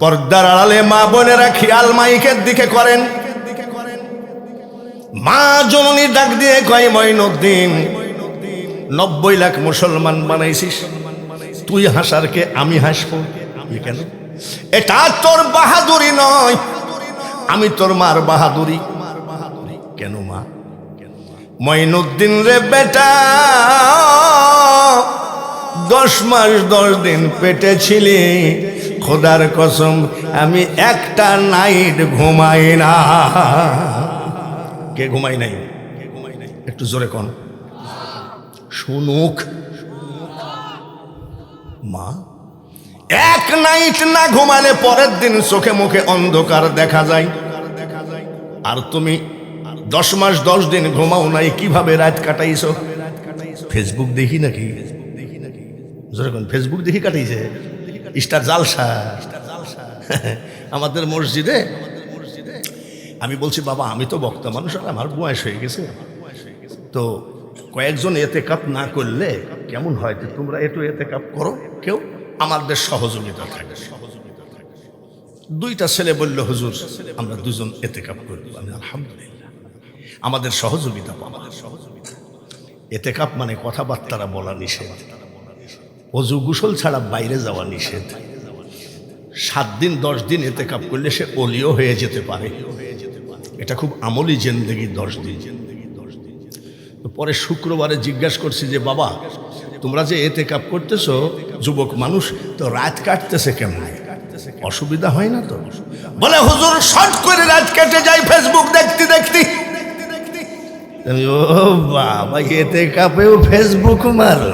পর্দার আড়ালে মা বোনেরা খেয়াল মাইকের দিকে করেন। মা জননী ডাক দিয়ে কয়, মঈনুদ্দিন 90 লাখ মুসলমান বানাইছিস, তুই হাসার কে আমি হাসবো কেন? এটা তোর বাহাদুরি নয়, আমি তোর মার বাহাদুরি। কেন মা? মঈনুদ্দিন রে বেটা, 10 মাস 10 দিন পেটে ছিলি, খোদার কসম আমি একটা নাইট ঘুমাই না। কে ঘুমাই নাই? একটু জোরে কোন শুনুক। মা এক নাইট না ঘুমালে পরের দিন চোখে মুখে অন্ধকার দেখা যায়, আর তুমি 10 মাস 10 দিন ঘুমাও নাই, কিভাবে রাত কাটাইছো? ফেসবুক দেখি নাকি? ফেসবুক দেখি কাটাইছে, স্টার জালসা। আমাদের মসজিদে আমি বলছি, বাবা আমি তো বক্তা মানুষ, আর আমার বয়স হয়ে গেছে, তো কয়েকজন এতেকাপ না করলে কেমন হয়, তোমরা একটু এতেকাপ করো, কেউ আমাদের সহযোগিতা থাকে। 2টা ছেলে বলল, হুজুর আমরা 2জন এতেকাপ করব। আমি আলহামদুলিল্লাহ, আমাদের সহযোগিতা পাবা। এতেকাপ মানে কথাবার্তা বলা নিষেধ, অজু গোসল ছাড়া বাইরে যাওয়া নিষেধ। 7 দিন 10 দিন এতেকাপ করলে সে অলিও হয়ে যেতে পারে। এটা খুব আমলি জিন্দেগি 10 দিন। পরে শুক্রবারে জিজ্ঞাসা করছি যে, বাবা তোমরা যে এতেকাপ করতেছো, যুবক মানুষ তো রাত কাটতেছে কেমন, অসুবিধা হয় না তো? বলে, হুজুর শর্ট করে রাত কেটে যায় ফেসবুক দেখতে দেখতে। ও বাবা, এতেকাপেও ফেসবুক মারো?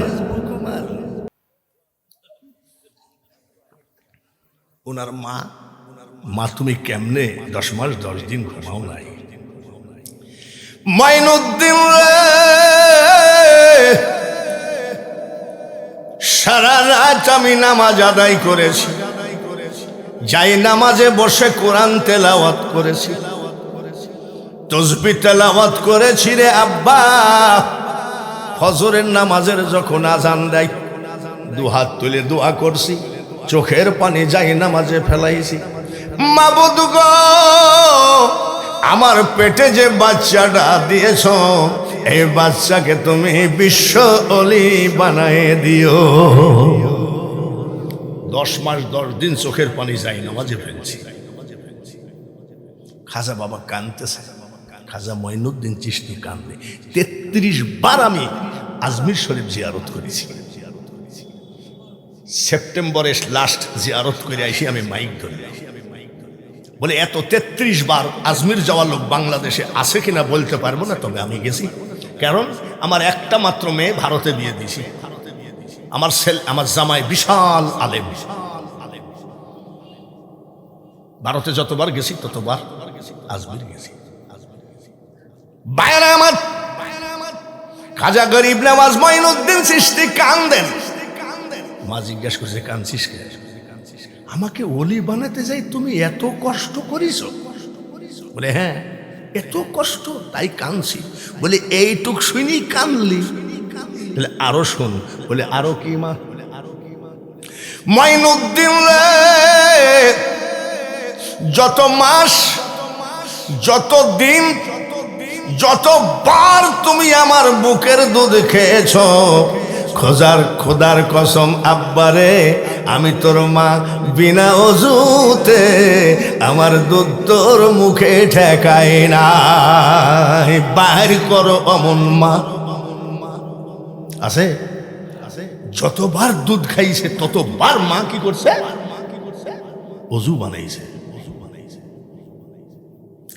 ওনার মা তুমি কেমনে 10 মাস 10 দিন ঘুমাও নাই? মঈনুদ্দিন সারা রাত আমি নামাজ আদায় করেছি, যাই নামাজে বসে কোরআন তেলাওয়াত করেছি, তাসবিহ তেলাওয়াত করেছি রে আব্বা। ফজরের নামাজের যখন আজান দেয় 2 হাত তুলে দোয়া করছি, চোখের পানি যাই নামাজে ফেলাইছি। মাবুদ গো, আমার পেটে যে বাচ্চাটা দিয়েছ, এই বাচ্চাকে তুমি বিশ্ব ওলি বানায় দিও। 10 মাস 10 দিন চোখের পানি যাই নামাজে ফেলছি। খাজা বাবা কাঁদতেছে, খাজা মঈনুদ্দিন চিশতি কান্দে। 33 বার আমি আজমির শরীফ জিয়ারত করেছি। সেপ্টেম্বরে লাস্ট জিয়ারত করে আইসি আমি মাইক ধরে, বলে এত 33 বার আজমির যাওয়ার লোক বাংলাদেশে আছে কিনা বলতে পারবো না, তবে আমি গেছি। কারণ আমার একটা মাত্র মেয়ে ভারতে বিয়ে দিয়েছি, আমার জামাই বিশাল আলেম। ভারতে যতবার গেছি ততবার আজমির গেছি। বাইরে আমার খাজা গরিব নওয়াজ মঈনুদ্দিন চিশতি কান্দেন। মা জিজ্ঞাসা করছে, কাঁদছিস কে? আমাকে ওলি বানাতে যাই তুমি এত কষ্ট করিস? বলে, হ্যাঁ এত কষ্ট, তাই কাঁদছি। বলে, এইটুক শুনি কাঁদলি? বলে, আরো শোন। বলে, আরো কি মা? মঈনুদ্দিন যত মাস, যত দিন, যতবার তুমি আমার বুকের দুধ খেয়েছ, খোদার কসম আব্বারে, আমি তোর মা বিনা অজুতে আমার দুধ তোর মুখে ঠেকাই না। বাইর করো অমন মা আছে? যতবার দুধ খাইছে ততবার মা কি করছে? অজু বানাইছে।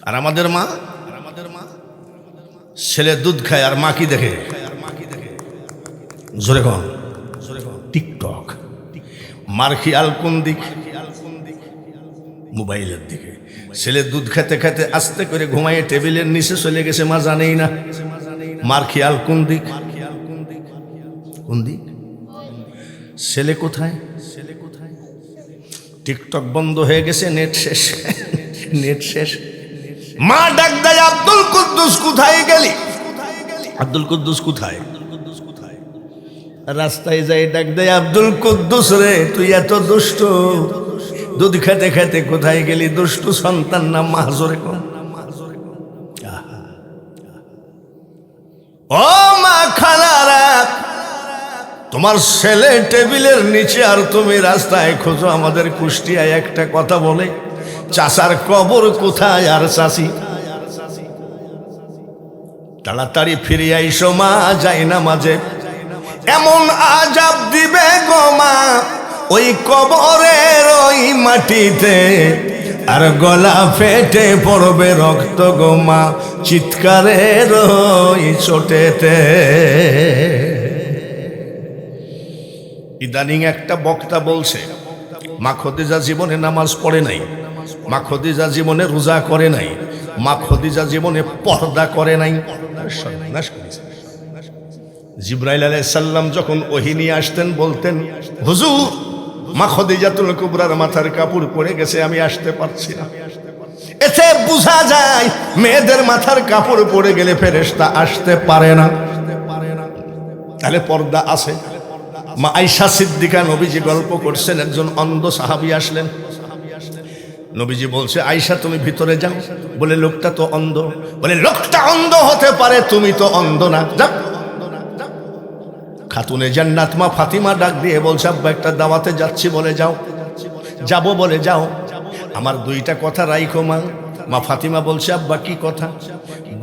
আর আমাদের মা ছেলে দুধ খায় আর মা কি দেখে? জোরে কন, টিকটক। মার খেয়াল কোন দিক? মোবাইলের দিকে। ছেলে দুধ খেতে খেতে আস্তে করে ঘুমাইয়ে টেবিলের নিচে চলে গেছে, মা জানেই না। মার খেয়াল কোন দিক? কোন দিক? ছেলে কোথায়? টিকটক বন্ধ হয়ে গেছে, নেট শেষ, নেট শেষ। মা ডাক দেয়, আব্দুল কুদ্দুস কোথায় গেলি? আব্দুল কুদ্দুস কোথায়? রাস্তায় যাই ডাক দেয়, আব্দুল কুদ্দুস রে তুই এত দুষ্ট, দুধ খেতে খেতে কোথায় গেলি? দুষ্টু সন্তান না মা? জোরে কোন। ও মা খালারা, তোমার ছেলে টেবিলের নিচে আর তুমি রাস্তায় খোঁজো। আমাদের কুষ্টিয়ায় একটা কথা বলে, চাচার কবর কোথায় আর চাচি? তাড়াতাড়ি ফিরে আইসো মা, যাই না মাঝে এমন আজাব দিবে গো মা ওই কবরের ওই মাটিতে, আর গলা ফেটে পড়বে রক্ত গো মা চিৎকারের ওই চোটেতে। ইদানিং একটা বক্তা বলছে মা খদিজা জীবনে নামাজ পড়ে নাই, মা খদিজা জীবনে রোজা করে নাই, মা খদিজা জীবনে পর্দা করে নাই। জিবরাইল আলাইহিস সালাম যখন ওহী নিয়ে আসতেন বলতেন, হুজুর মা খদিজাতুল কুবরার মাথার কাপড় পড়ে গেছে, আমি আসতে পারছি না। এতে বোঝা যায় মেয়েদের মাথার কাপড় পড়ে গেলে ফেরেশতা আসতে পারে না। তাহলে পর্দা আছে। মা আয়েশা সিদ্দিকা, নবীজি গল্প করছেন, একজন অন্ধ সাহাবী আসলেন। নবীজি বলছে, আয়েশা তুমি ভিতরে যাও। বলে লোকটা তো অন্ধ। বলে লোকটা অন্ধ হতে পারে, তুমি তো অন্ধ না, যাও। খাতুনে জান্নাত মা ফাতিমা ডাক দিয়ে বলছে, আব্বা একটা দাওয়াতে যাচ্ছি, বলে যাও। যাব বলে যাও। আমার দুইটা কথা রাইখো মা। মা ফাতিমা বলছে, আব্বা কি কথা?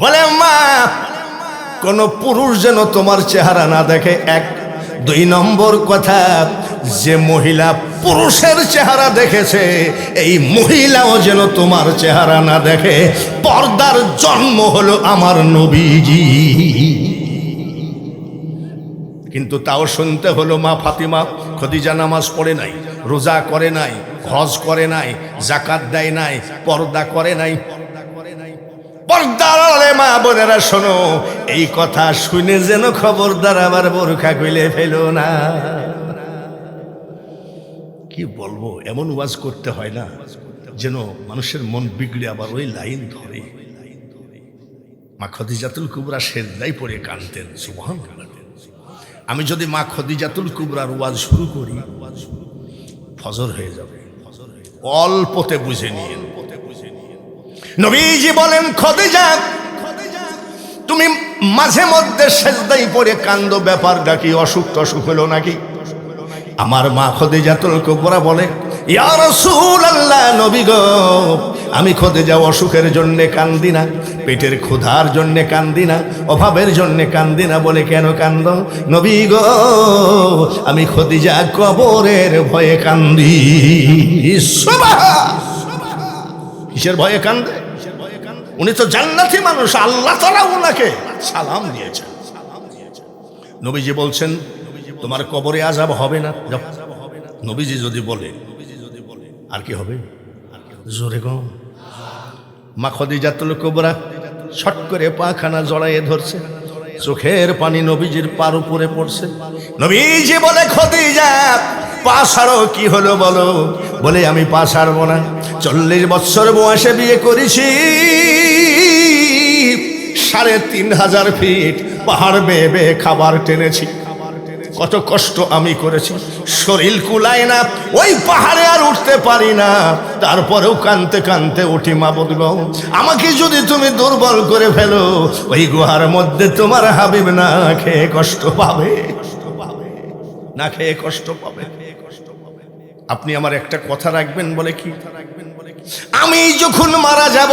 বলে মা কোন পুরুষ যেন তোমার চেহারা না দেখে, এক। দুই নম্বর কথা, যে মহিলা পুরুষের চেহারা দেখেছে এই মহিলাও যেন তোমার চেহারা না দেখে। পর্দার জন্ম হলো আমার নবীজি। কিন্তু তাও শুনতে হলো মা ফাতিমা খদিজা নামাজ পড়ে নাই, রোজা করে নাই, হজ করে নাই, যাকাত দেয় নাই, পর্দা করে নাই। পর্দার আলে মা বোনেরা শোনো, এই কথা শুনে যেন খবরদার আবার বোরখা খুলে ফেলো না। কি বলবো, এমন ওয়াজ করতে হয় না যেন মানুষের মন বিগড়ে আবার ওই লাইন ধরে। মা খদিজাতুল কুবরা সেজদায় পড়ে কাঁদতেন, সুবহানাল্লাহ। আমি যদি মা খদিজাতুল কুবরার ওয়াজ শুরু করি ফজর হয়ে যাবে, অল্পতে বুঝে নিয়ে। নবীজি বলেন, খদিজা তুমি মাঝে মধ্যে সেজদায় পড়ে কান্দো, ব্যাপারটা কি অসুখ টসুখ হলো নাকি? আমার মা খদিজাতুল কুবরা বলে, ইয়া রাসূলুল্লাহ, নবী গো আমি খদিজা অসুখের জন্য কান্দি না, পেটের ক্ষুধার জন্য কান্দি না, অভাবের জন্য কান্দি না। বলে কেন কান্দ? নবী গো আমি খদিজা কবরের ভয়ে কান্দি। কিসের ভয়ে কান্দে? উনি তো জান্নাতি মানুষ, আল্লাহ তাআলা উনাকে সালাম দিয়েছেন। নবীজি বলছেন তোমার কবরে আযাব হবে না। নবীজি যদি বলে আর কি হবে? জোরে গো। মা খদিজাতুল কুবরা ছট করে পাখানা জড়াইয়ে ধরছে, চোখের পানি নবীজির পার উপরে পড়ছে। নবীজি বলে, খদিজা পা ছাড়ো। কি হলো বলো? বলে আমি পা ছাড়বো না। 40 বছর বয়সে বিয়ে করেছি, 3500 ফিট পাহাড় বেয়ে বেয়ে খাবার টেনেছি, কত কষ্ট আমি করেছি, শরীর কুলায় না, ওই পাহাড়ে আর উঠতে পারি না। তারপরেও কানতে কানতে উঠি, মাবুদ গো আমাকে যদি তুমি দুর্বল করে ফেলো, ওই গুহার মধ্যে তোমার হাবিব না খেয়ে কষ্ট পাবে, না খেয়ে কষ্ট পাবে। আপনি আমার একটা কথা রাখবেন। বলে কি? আমি যখন মারা যাব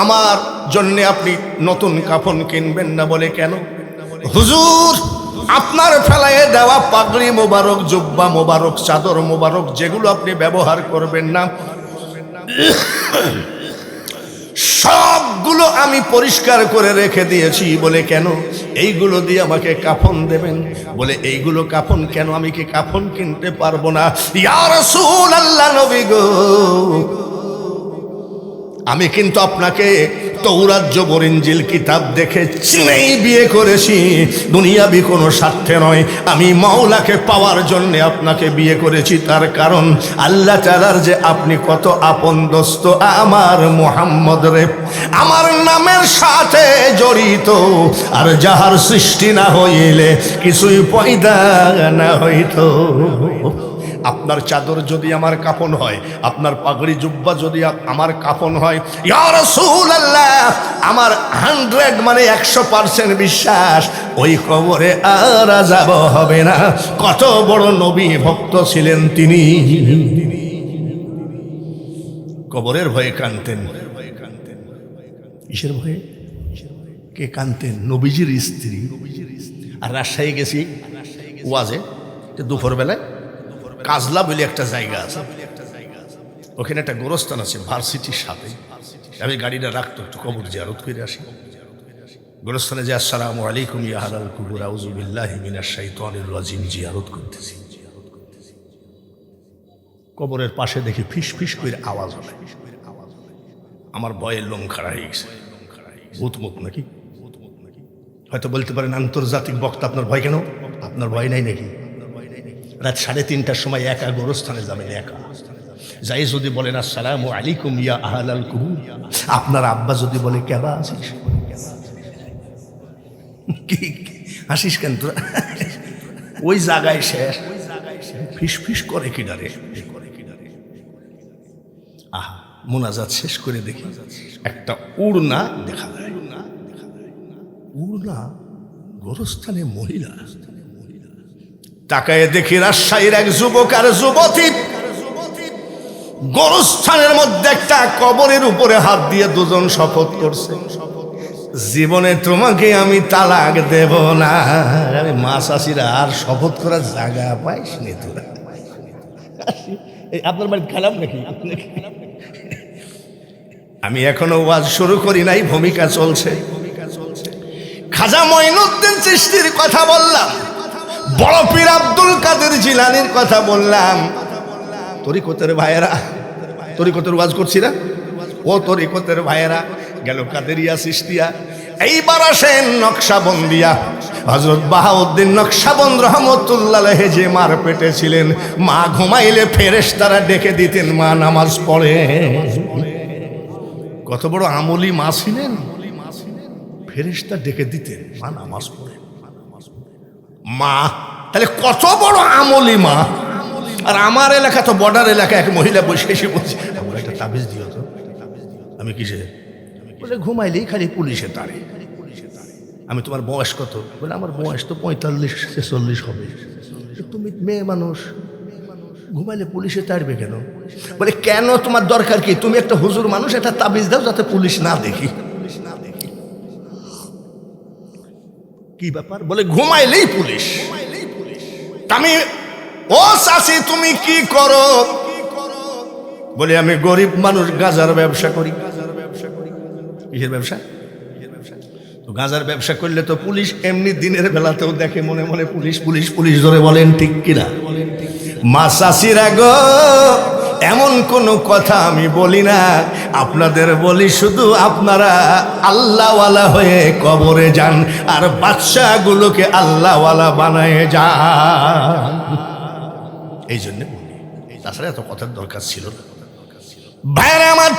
আমার জন্য আপনি নতুন কাফন কিনবেন না। বলে কেন? হুজুর আপনার ফেলায় দেওয়া পাগড়ি মোবারক, জুব্বা মোবারক, চাদর মোবারক যেগুলো আপনি ব্যবহার করবেন না, সবগুলো আমি পরিষ্কার করে রেখে দিয়েছি। বলে কেন? এইগুলো দিয়ে আমাকে কাফন দেবেন। বলে এইগুলো কাফন কেন? আমি কি কাফন কিনতে পারবো না? ইয়া রাসূলুল্লাহ, নবী গো আমি কিন্তু আপনাকে তৌরাত জবর ইনজিল কিতাব দেখে চিনেই বিয়ে করেছি, দুনিয়াবি কোনো স্বার্থে নয়। আমি মাওলাকে পাওয়ার জন্য আপনাকে বিয়ে করেছি। তার কারণ আল্লাহ তাআলার যে আপনি কত আপন দোস্ত, আমার মুহাম্মদ রে আমার নামের সাথে জড়িত। আর যাহার সৃষ্টি না হইলে কিছুই পয়দা না হইতো। আপনার চাদর যদি আমার কাফন হয়, আপনার পাগড়ি জুব্বা যদি আমার কাফন হয়, ইয়া রাসূলুল্লাহ, আমার 100 মানে 100% বিশ্বাস ওই কবরে আর আযাব হবে না। কত বড় নবী ভক্ত ছিলেন তিনি। কবরের ভয়ে কাঁদতেন। কিসের ভয়ে? কে কাঁদতেন? নবীজির স্ত্রী। আর রাজশাহী গেছি ওয়াজে, দুপুরবেলায় কাজলা বলে একটা জায়গা আছে, ওখানে একটা গোরস্থান আছে ভার্সিটির সাথে। আমি গাড়িটা রাখতো, একটু কবর জিয়ারত করে আসি। গোরস্থানে যে আসসালামু আলাইকুম ইয়া আহলাল কুবুর আউযু বিল্লাহি মিনাশ শাইতানির রাজিম জিয়ারত করতেছি। কবরের পাশে দেখি ফিস ফিস করে আওয়াজ হবে। আমার ভয়ে লোম খাড়া হয়ে গেছে। ভূতমুত নাকি? হয়তো বলতে পারেন আন্তর্জাতিক বক্তা, আপনার ভয় কেন? আপনার ভয় নাই নাকি? রাত 3:30টার সময় একা গোরস্থানে যাবেন, একা যাই যদি বলেন আসসালামু আলাইকুম ইয়া আহলাল কুবুর, আপনার আব্বা যদি বলে কেবা আছিস, কি হাসিস কেন তোরা? ওই জায়গায় শেষ ফিস ফিস করে কিনারে। আহা, মোনাজাত শেষ করে দেখি একটা উড়না দেখা যায়। উড়না, গোরস্থানে মহিলা। তাকায় দেখি রাজশাহীর এক যুবক আর যুবতী গোরস্থানের মধ্যে একটা কবরের উপরে হাত দিয়ে দুজন শপথ করছে, জীবনে তোমাকে আমি তালাক দেব না। আমি মা চাষিরা আর শপথ করার জায়গা পাইস নি তোরা। আপনার বাড়ি খেলাম নাকি? আমি এখনো ওয়াজ শুরু করি নাই, ভূমিকা চলছে। খাজা মঈনুদ্দিন চিশতির কথা বললাম, বড় পীর আব্দুল কাদের জিলানীর কথা বললাম। তরিকতের ভাইয়েরা, তরিকতের ওয়াজ করছি না? ও তরিকতের ভাইয়েরা গেল কাদেরিয়া চিশতিয়া, এইবার আসেন নকশাবন্দিয়া। হযরত বাহাউদ্দিন নকশাবন্দ রহমতুল্লাহ আলাইহি যে মার পেটে ছিলেন, মা ঘুমাইলে ফেরেশতারা ডেকে দিতেন মা নামাজ পড়ে। কত বড় আমলি মা ছিলেন, ফেরেশতা ডেকে দিতেন মা নামাজ পড়ে। মা তাহলে কত বড় আমলি মা। আর আমার এলাকা তো বর্ডার এলাকা, এক মহিলা বসে এসে বলছে আমার একটা তাবিজ দিও তো। আমি কিসে? বলে ঘুমাইলেই খালি পুলিশে তাড়ে। আমি তোমার বয়স কত? বলে আমার বয়স তো 45-46 হবে। তুমি মেয়ে মানুষ, ঘুমাইলে পুলিশে তাড়বে কেন? বলে কেন, তোমার দরকার কি? তুমি একটা হুজুর মানুষ, একটা তাবিজ দাও যাতে পুলিশ না দেখি। কি ব্যাপার? বলে ঘুমাইলেই পুলিশ। আমি, ও চাচি তুমি কি করো? বলে আমি গরিব মানুষ, গাঁজার ব্যবসা করি। কিসের ব্যবসা? তো গাঁজার ব্যবসা করলে তো পুলিশ এমনি দিনের বেলাতেও দেখে, মনে মনে পুলিশ পুলিশ পুলিশ ধরে, বলেন ঠিক কিনা? মা চাচিরা গো, এমন কোনো কথা আমি বলি না, আপনাদের বলি শুধু আপনারা আল্লাহওয়ালা হয়ে কবরে যান আর বাচ্চাগুলোকে আল্লাহওয়ালা বানায় যান। এই জন্য বলি, তাছাড়া এত কথার দরকার ছিল না। ভাইরা আমার,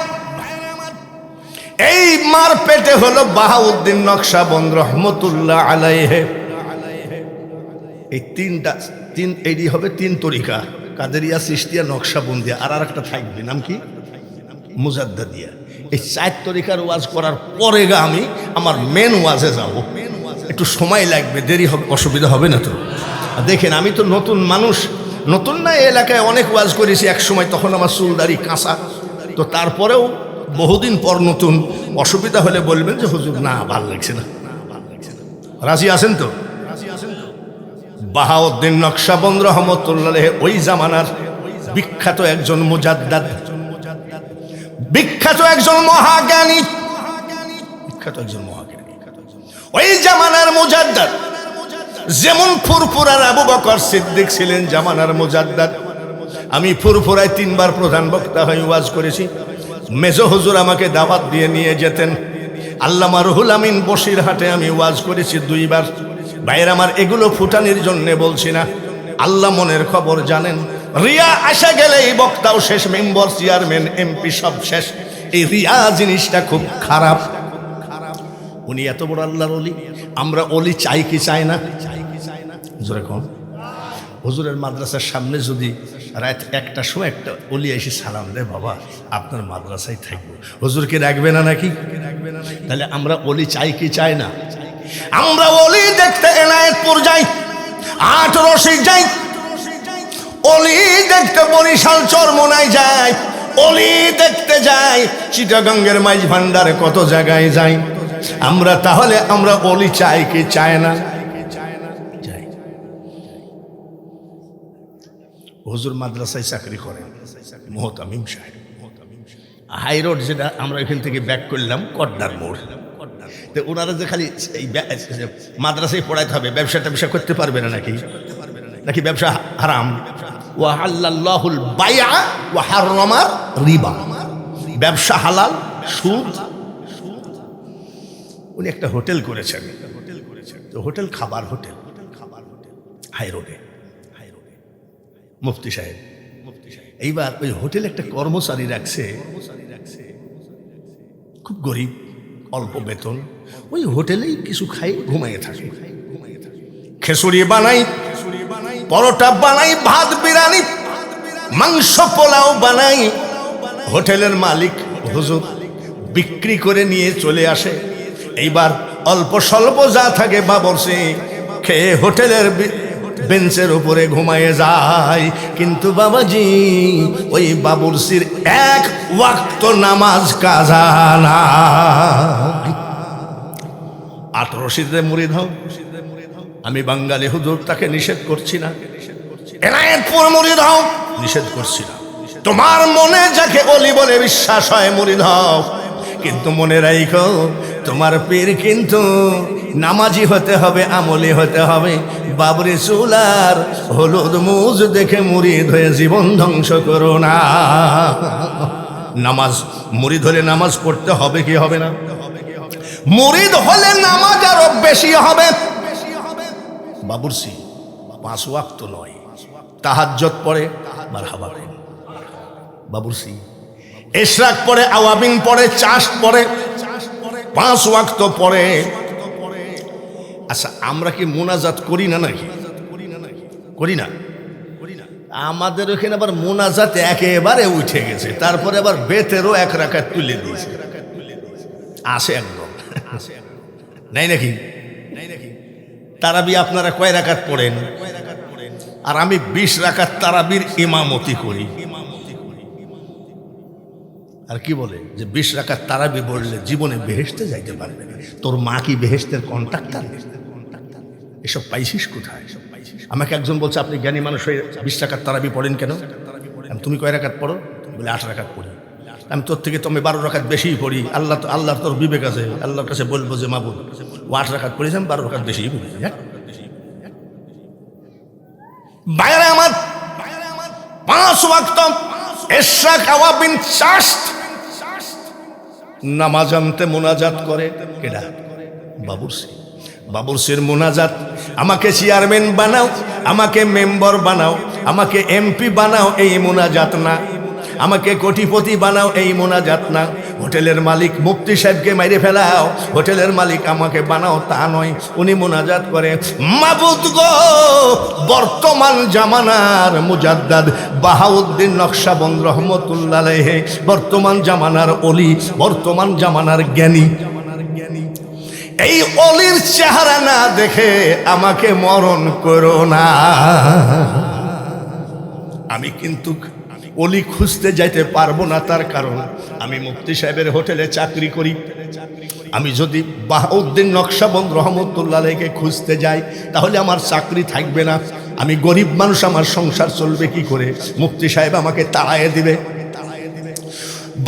এই মার পেটে হলো বাহাউদ্দিন নকশাবন্দ রহমতুল্লাহ আলাইহি। এই এই হবে 3 তরিকা, কাদেরিয়া, চিশতিয়া, নকশাবন্দিয়া, আর একটা থাকবে, নাম কি? মুজাদ্দাদিয়া। এই 4 তরিকার ওয়াজ করার পরে আমি আমার মেন ওয়াজে যাব। একটু সময় লাগবে, দেরি হবে, অসুবিধা হবে না তো? দেখেন আমি তো নতুন মানুষ, নতুন না, এই এলাকায় অনেক ওয়াজ করেছি এক সময়, তখন আমার চুলদাড়ি কাঁচা, তো তারপরেও বহুদিন পর নতুন। অসুবিধা হলে বলবেন যে হুজুর না ভালো লাগছে না। রাজি আছেন তো? বাহাউদ্দিন নকশাবন্দ রহমতুল্লাহ আলাইহি ওই জামানার বিখ্যাত একজন মুজাদ্দিদ, বিখ্যাত একজন মহাজ্ঞানী, বিখ্যাত একজন মহাজ্ঞানী। ওই জামানার মুজাদ্দিদ যেমন ফুরফুরার আবু বকর সিদ্দিক ছিলেন জামানার মুজাদ্দিদ। আমি ফুরফুরায় 3 বার প্রধান বক্তা হয়ে ওয়াজ করেছি। মেজো হুজুর আমাকে দাওয়াত দিয়ে নিয়ে যেতেন। আল্লামা রুহুল আমিন বসিরহাটে আমি ওয়াজ করেছি 2 বার। ভাইয়ের আমার, এগুলো ফুটানির জন্য বলছি না, আল্লাহ মনের খবর জানেন। রিয়া আসা গেলে এই বক্তাও শেষ, মেম্বার, চেয়ারম্যান, এমপি সব শেষ। এই রিয়া জিনিসটা খুব খারাপ। উনি এত বড় আল্লাহর ওলি, আমরা ওলি চাই কি চাই না? জোরে কম। হুজুরের মাদ্রাসার সামনে যদি রাত 1টার সময় একটা ওলি এসে সালাম দেয়, বাবা আপনার মাদ্রাসায় থাকবো। হুজুরকে রাখবে না নাকি? তাহলে আমরা ওলি চাই কি চাই না? আমরা ওলি দেখতে এনায়েতপুর যাই, 8 রশিদ যাই, ওলি দেখতে বরিশাল চরমোনাই যাই, ওলি দেখতে যাই চিটাগঙ্গের মাইজ ভান্ডারে, কত জায়গায় যাই আমরা। তাহলে আমরা ওলি চাই কি চাই না? চাই। হুজুর মাদ্রাসায় চাকরি করেন মোহতামিম সাহেব, হাই রোড, যেটা আমরা এখান থেকে ব্যাক করলাম কড্ডার মোড়। তো ওনারা যে খালি এই মাদ্রাসায় পড়াইতে হবে, ব্যবসা ট্যাবসা করতে পারবে না নাকি? নাকি ব্যবসা হারাম? ওয়াহাল্লাল্লাহুল বাইআ ওয়া হাররামা রিবা, ব্যবসা হালাল, সুদ। উনি একটা হোটেল করেছেন, তো হোটেল খাবার হোটেল হাই রোডে, মুফতি সাহেব। এইবার ওই হোটেলে একটা কর্মচারী রাখছে, খুব গরিব, অল্প বেতন। ওই হোটেলেই কিছু খাই, ঘুমাইয়ে থাকে। খিচুড়ি বানাই, পরোটা বানাই, ভাত বিরিয়ানি, মাংস পোলাও বানাই। হোটেলের মালিক হুজুর বিক্রি করে নিয়ে চলে আসে। এইবার অল্প স্বল্প যা থাকে বাবরসি খেয়ে হোটেলের বেঞ্চের উপরে ঘুমায়ে যায়। কিন্তু বাবাজি ওই বাবুরসির 1 ওয়াক্ত নামাজ কাজা না। 8 রশিদে মুরিদ হও। আমি বাঙালি হুজুর, তাকে নিষেধ করছি না। এনায়েতপুর মুরিদ হও, নিষেধ করছি না। তোমার মনে যাকে ওলি বলে বিশ্বাস হয় মুরিদ হও, কিন্তু মনে রাখো তোমার পীর কিন্তু নামাজি হতে হবে, আমলি হতে হবে। বাবরি চুলার হলুদ মুজ দেখে মুরিদ হয়ে জীবন ধ্বংস করো না। নামাজ মুরিদ হলে নামাজ পড়তে হবে কি হবে না? মুরিদ হলে নামাজ আরো বেশি হবে। বাবুরসি 5 ওয়াক্ত নয়, তাহাজ্জুদ পড়ে, মারহাবা। বাবুরসি ইশরাক পড়ে, আওয়াবিন পড়ে, চাষ পড়ে, 5 ওয়াক্ত পড়ে। আচ্ছা, আমরা কি মুনাজাত করি না নাকি? করি না? আমাদের ওখানে আবার মুনাজাত একেবারে উঠে গেছে, তারপরে আবার বেতেরও 1 রাকাত তুলে দিয়েছে। আসে একদম নাই নাকি? তারাবি আপনারা কয় রাকাত পড়েন? আর আমি 20 রাকাত তারাবির ইমামতি করি। আর কি বলে যে 20 রাকাত তারাবি পড়লে জীবনে বেহেশতে যাইতে পারবে না। তোর মা কি বেহেশতের কন্ট্রাক্টর? এসব পাইছিস কোথায়? আমাকে একজন বলছে, আপনি জ্ঞানী মানুষ হয়ে 20 রাকাত তারাবি পড়েন কেন? তুমি কয় রাকাত পড়ো? বলে 8 রাকাত পড়ি। আমি তোর থেকে তো আমি 12 রাকাত বেশিই পড়ি। আল্লাহ তোর বিবেক আছে, আল্লাহর কাছে বলবো যে মাবুদ ও 8 রাকাত পড়েছি, আমি 12 রাকাত বেশিই পড়ি। বাইরে আমার 5 ওয়াক্ত ইশরাক, আওয়াবিন, চাষ, নামাজ আনতে মোনাজাত করে কেডা? বাবুরসি। বাবুরসির মোনাজাত, আমাকে চেয়ারম্যান বানাও, আমাকে মেম্বার বানাও, আমাকে এমপি বানাও, এই মোনাজাত না। আমাকে কোটিপতি বানাও, এই মোনাজাত না। হোটেলের মালিক মুফতি সাহেবকে মেরে ফেলাও, হোটেলের মালিক আমাকে বানাও, তা নয়। উনি মোনাজাত করে, মাবুদ গো, বর্তমান জামানার মুজাদ্দাদ বাহাউদ্দিন নকশবন্দ রহমতুল্লাহ আলাইহি, বর্তমান জামানার ওলি, বর্তমান জামানার জ্ঞানী, এই অলির চেহারা না দেখে আমাকে মরণ করো না। আমি কিন্তু অলি খুঁজতে যাইতে পারবো না, তার কারণ আমি মুফতি সাহেবের হোটেলে চাকরি করি। আমি যদি বাহাউদ্দিন নকশবন্দ রহমতুল্লাহ আলাইহিকে খুঁজতে যাই, তাহলে আমার চাকরি থাকবে না। আমি গরিব মানুষ, আমার সংসার চলবে কি করে? মুফতি সাহেব আমাকে তাড়াইয়ে দিবে।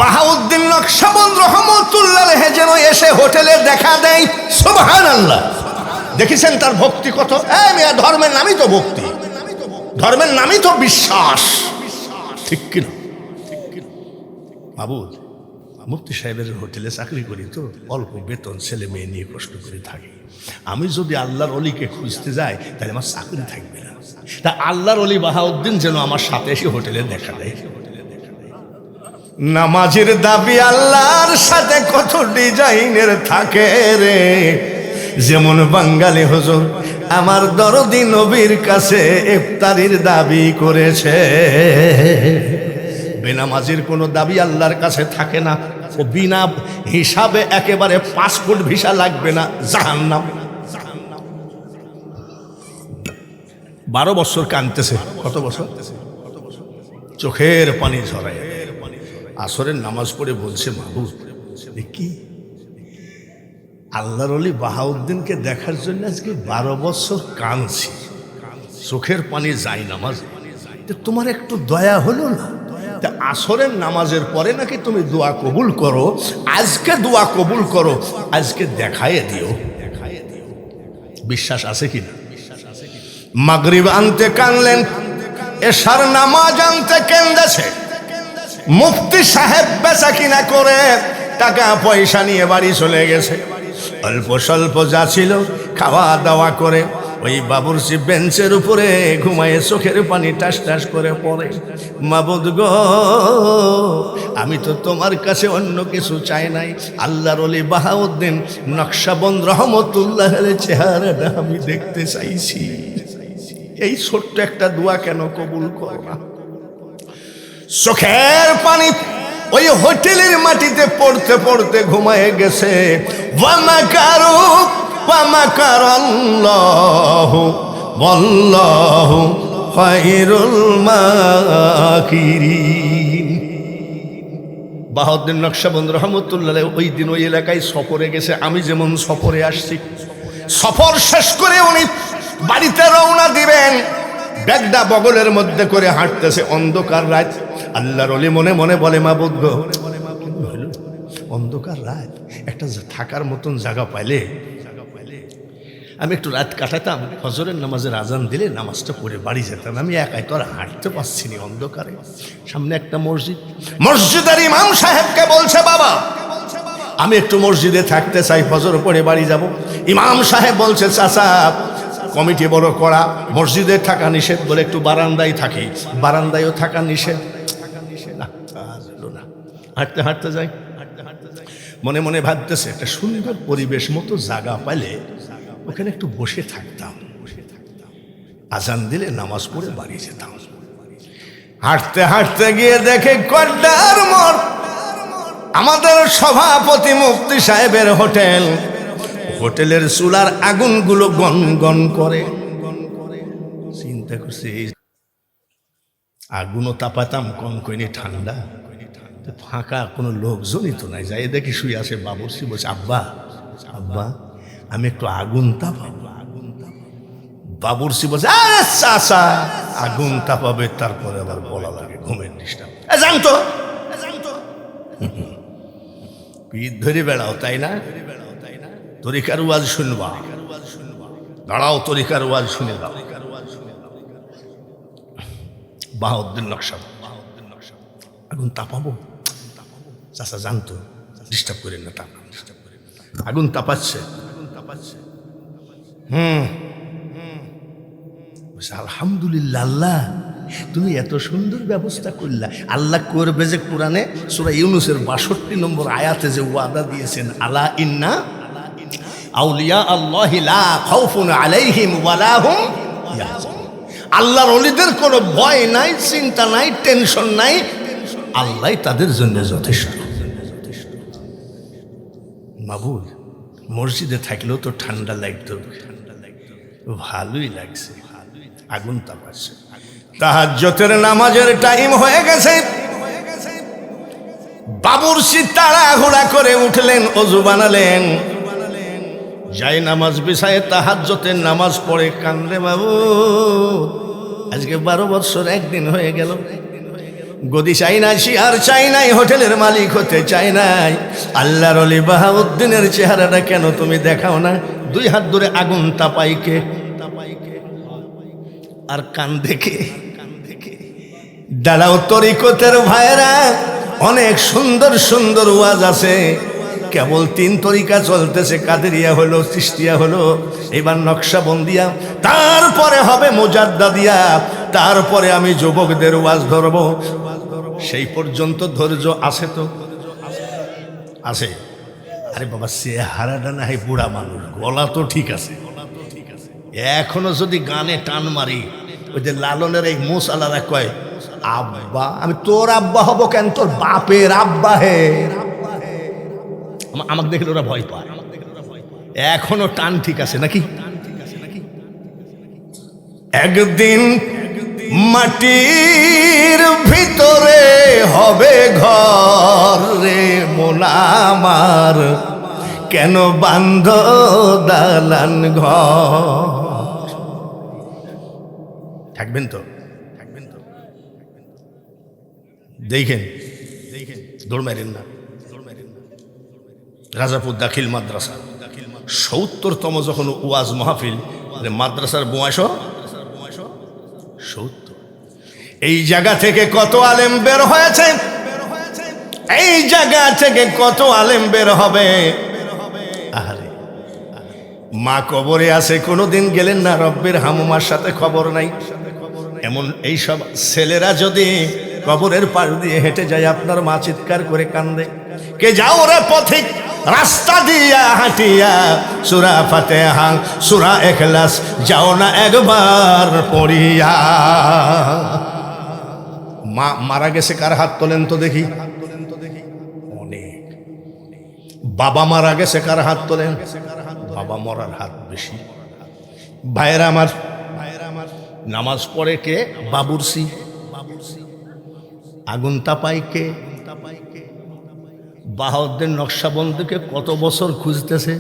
বাহাউদ্দিন নকশবন্দ রহমতুল্লাহ আলাইহি যেন এসে হোটেলে দেখা দেয়। সুবহানাল্লাহ! দেখেছেন তার ভক্তি কত? ধর্মের নামই তো ভক্তি, ধর্মের নামই তো বিশ্বাস, ঠিক কিনা? মাবুদ, মুফতি সাহেবের হোটেলে চাকরি করি, তো অল্প বেতন, ছেলে মেয়ে নিয়ে কষ্ট করে থাকি। আমি যদি আল্লাহর অলিকে খুঁজতে যাই, তাহলে আমার চাকরি থাকবে না। তা আল্লাহর অলি বাহাউদ্দিন যেন আমার সাথে এসে হোটেলে দেখা দেয়। নামাজের দাবি আল্লাহর সাথে কত ডিজাইনের থাকে রে। যেমন বাঙালি হুজুর আমার দরদি নবীর কাছে ইফতারির দাবি করেছে। বেনামাজির কোনো দাবি আল্লাহর কাছে থাকে না। ও বিনা হিসাবে একেবারে পাসপোর্ট ভিসা লাগবে না, জাহান্নাম। 12 বছর কাঁদতেছে। কত বছর? চোখের পানি ঝরায়। আসরের নামাজ পড়ে বলছে, মাহবুব কি আল্লাহর ওলি বাহাউদ্দিনকে দেখার জন্য আজকে 12 বছর কাঁদছি, চোখের পানি যায় নামাজ। তোমার একটু দয়া হলো না? তা আসরের নামাজের পরে নাকি তুমি দোয়া কবুল করো, আজকে দোয়া কবুল করো, আজকে দেখায় দিও। বিশ্বাস আছে কিনা? মাগরিব আনতে কানলেন, এশার নামাজ আনতে কেন্দেছে। মুফতি সাহেব বেচা কিনা করে টাকা পয়সা নিয়ে বাড়ি চলে গেছে। অল্প স্বল্প যা ছিল খাওয়া দাওয়া করে ওই বাবুর্চি বেঞ্চের উপরে ঘুমায়ে চোখের পানি টাস টাস করে পড়ে। মাবুদ গো, আমি তো তোমার কাছে অন্য কিছু চাই নাই, আল্লাহর ওলি বাহাউদ্দিন নকশবন্দ রহমতুল্লাহের চেহারাটা আমি দেখতে চাইছি। এই ছোট্ট একটা দোয়া কেন কবুল করো না? চোখের পানি ওই হোটেলের মাটিতে পড়তে পড়তে ঘুমায় গেছে। ওয়ামাকারু ওয়ামাকারাল্লাহু ওয়াল্লাহু খায়রুল মাকিরিন। বাহাউদ্দিন নকশবন্দ রহমতুল্লাহ ওই দিন ওই এলাকায় সফরে গেছে, আমি যেমন সফরে আসছি। সফর শেষ করে উনি বাড়িতে রওনা দিবেন, ব্যাগটা বগলের মধ্যে করে হাঁটতেছে। অন্ধকার রাত। আল্লাহর ওলি মনে মনে বলে, মাবুদ গো, অন্ধকার রাত, একটা থাকার মতন জায়গা পাইলে আমি একটু রাত কাটাতাম, ফজরের নামাজের আজান দিলে নামাজটা পড়ে বাড়ি যেতাম। আমি একাই তো আর হাঁটতে পারছি না অন্ধকারে। সামনে একটা মসজিদ, মসজিদের ইমাম সাহেবকে বলছে, বাবা আমি একটু মসজিদে থাকতে চাই, ফজর পড়ে বাড়ি যাব। ইমাম সাহেব বলছে, চাচা কমিটি বড় করা, মসজিদে থাকা নিষেধ বলে একটু বারান্দায় থাকি। বারান্দায়ও থাকা নিষেধ। হাঁটতে হাঁটতে যাই, মনে মনে ভাবতেছে একটা সুন্দর পরিবেশ মতো জায়গা পাইলে ওখানে একটু বসে থাকতাম, আজান দিলে নামাজ পড়ে বাড়ি যেতাম। হাঁটতে হাঁটতে গিয়ে দেখে কড্ডার মোড়, আমাদের সভাপতি মুফতি সাহেবের হোটেল। হোটেলের চুলার আগুনগুলো গন গন করে। চিন্তা করছি, আগুনও তাপাতাম কনকনে ঠান্ডা, ফাঁকা কোনো লোকজনই তো নাই। যাই দেখি শুয়ে আসে বাবুর্চি, বলছে, আব্বা আব্বা আমি একটু আগুন তাপাবো। বাবুর্চি বলছে, আরে চাচা আগুন তাপাবে, তারপরে আবার বলা লাগে ঘুমের ডিস্টার্ব। জানতো পিঠ ধরে বেড়াও, তাই না? তরিকার ওয়াজ শুনবা, দাঁড়াও তরিকার ওয়াজ শুনে দাও। বাহাউদ্দিন নকশবন্দ আগুন তাপাবো, চাচা জানতো, ডিস্টার্ব করেন না, আগুন তাপাচ্ছে। আলহামদুলিল্লাহ, আল্লাহ তুমি এত সুন্দর ব্যবস্থা করলা। আল্লাহ করবে যে কোরআনে সূরা ইউনূসের 62 নম্বর আয়াতে যে ওয়াদা দিয়েছেন, আলা ইন্না আউলিয়া আল্লাহি লা খাউফুন আলাইহিম ওয়ালা হুম ইয়াহজানুন। আল্লাহর ওলিদের কোনো ভয় নাই, চিন্তা নাই, টেনশন নাই, আল্লাহ তাদের জন্য যথেষ্ট। মাবুদ মসজিদে থাকলেও তো ঠান্ডা লাগতো, ভালোই লাগছে, আগুন তাপাচ্ছে। তাহাজ্জুদের নামাজের টাইম হয়ে গেছে। বাবুর্চি তাড়াহুড়া করে উঠলেন, ওযু বানালেন, যাই নামাজ বিছায়ে তাহাজ্জুদের নামাজ পড়ে কান্দে, বাবু আজকে 12 বছর একদিন হয়ে গেল। গদি চাই নাই, শিয়ার চাই নাই, হোটেলের মালিক হতে চাই নাই। আল্লাহর ওলি বাহাউদ্দিনের চেহারাটা কেন তুমি দেখাও না? 2 হাত ধরে আগুন তাপাইকে আর কান দেখে দাঁড়াও। তরিকতের ভাইরা, অনেক সুন্দর সুন্দর ওয়াজ আছে, কেবল 3 তরিকা চলতেছে, কাদেরিয়া হলো, চিশতিয়া হলো, এবার নকশবন্দিয়া, তারপরে হবে মুজাদ্দাদিয়া, তারপরে আমি যুবকদের ওয়াজ ধরবো। সেই পর্যন্ত ধৈর্য আছে তো? আছে। আরে বাবা চেহারাটা না হয় বুড়া মানুষ, গলা তো ঠিক আছে, এখনো যদি গানে টান মারি, ওই যে লালনের এই মোসালারা কয় আব্বা, আমি তোর আব্বা হব কেন, তোর বাপের আব্বা হে। আমাকে দেখলে ওরা ভয় পায়। এখনো টান ঠিক আছে নাকি? একদিন মাটির ভিতরে হবে ঘর রে মোনামার, কেন বান্ধ দালান ঘর। থাকবেন তো? দেখেন দৌড় মারেন না। রাজাপুর দাখিল মাদ্রাসা ৭০তম যখন ওয়াজ মাহফিল, মাদ্রাসার বয়স ৭০। এই জায়গা থেকে কত আলেম বের হয়েছে, এই জায়গা থেকে কত আলেম বের হবে। আরে মা কবরে আছে, কোনোদিন গেলেন না রব্বের হামুমার সাথে খবর নাই। এমন এইসব ছেলেরা যদি কবরের পাশ দিয়ে হেঁটে যায়, আপনার মা চিৎকার করে কান্দে, কে যাও রে পথিক রাস্তা দিয়া হাঁটিয়া, সূরা ফাতিহা সূরা ইখলাস যাও না একবার পড়িয়া। মা মারা গেছে কার হাত তোলেন তো দেখি? অনেক। বাবা মারা গেছে কার হাত তোলেন? বাবা মরার হাত বেশি। ভাইয়েরা আমার, নামাজ পড়ে কে? বাবুরসি। আগুন তাপাই কে? বাহাউদ্দিন নকশবন্দীকে কত বছর খুঁজতেছে।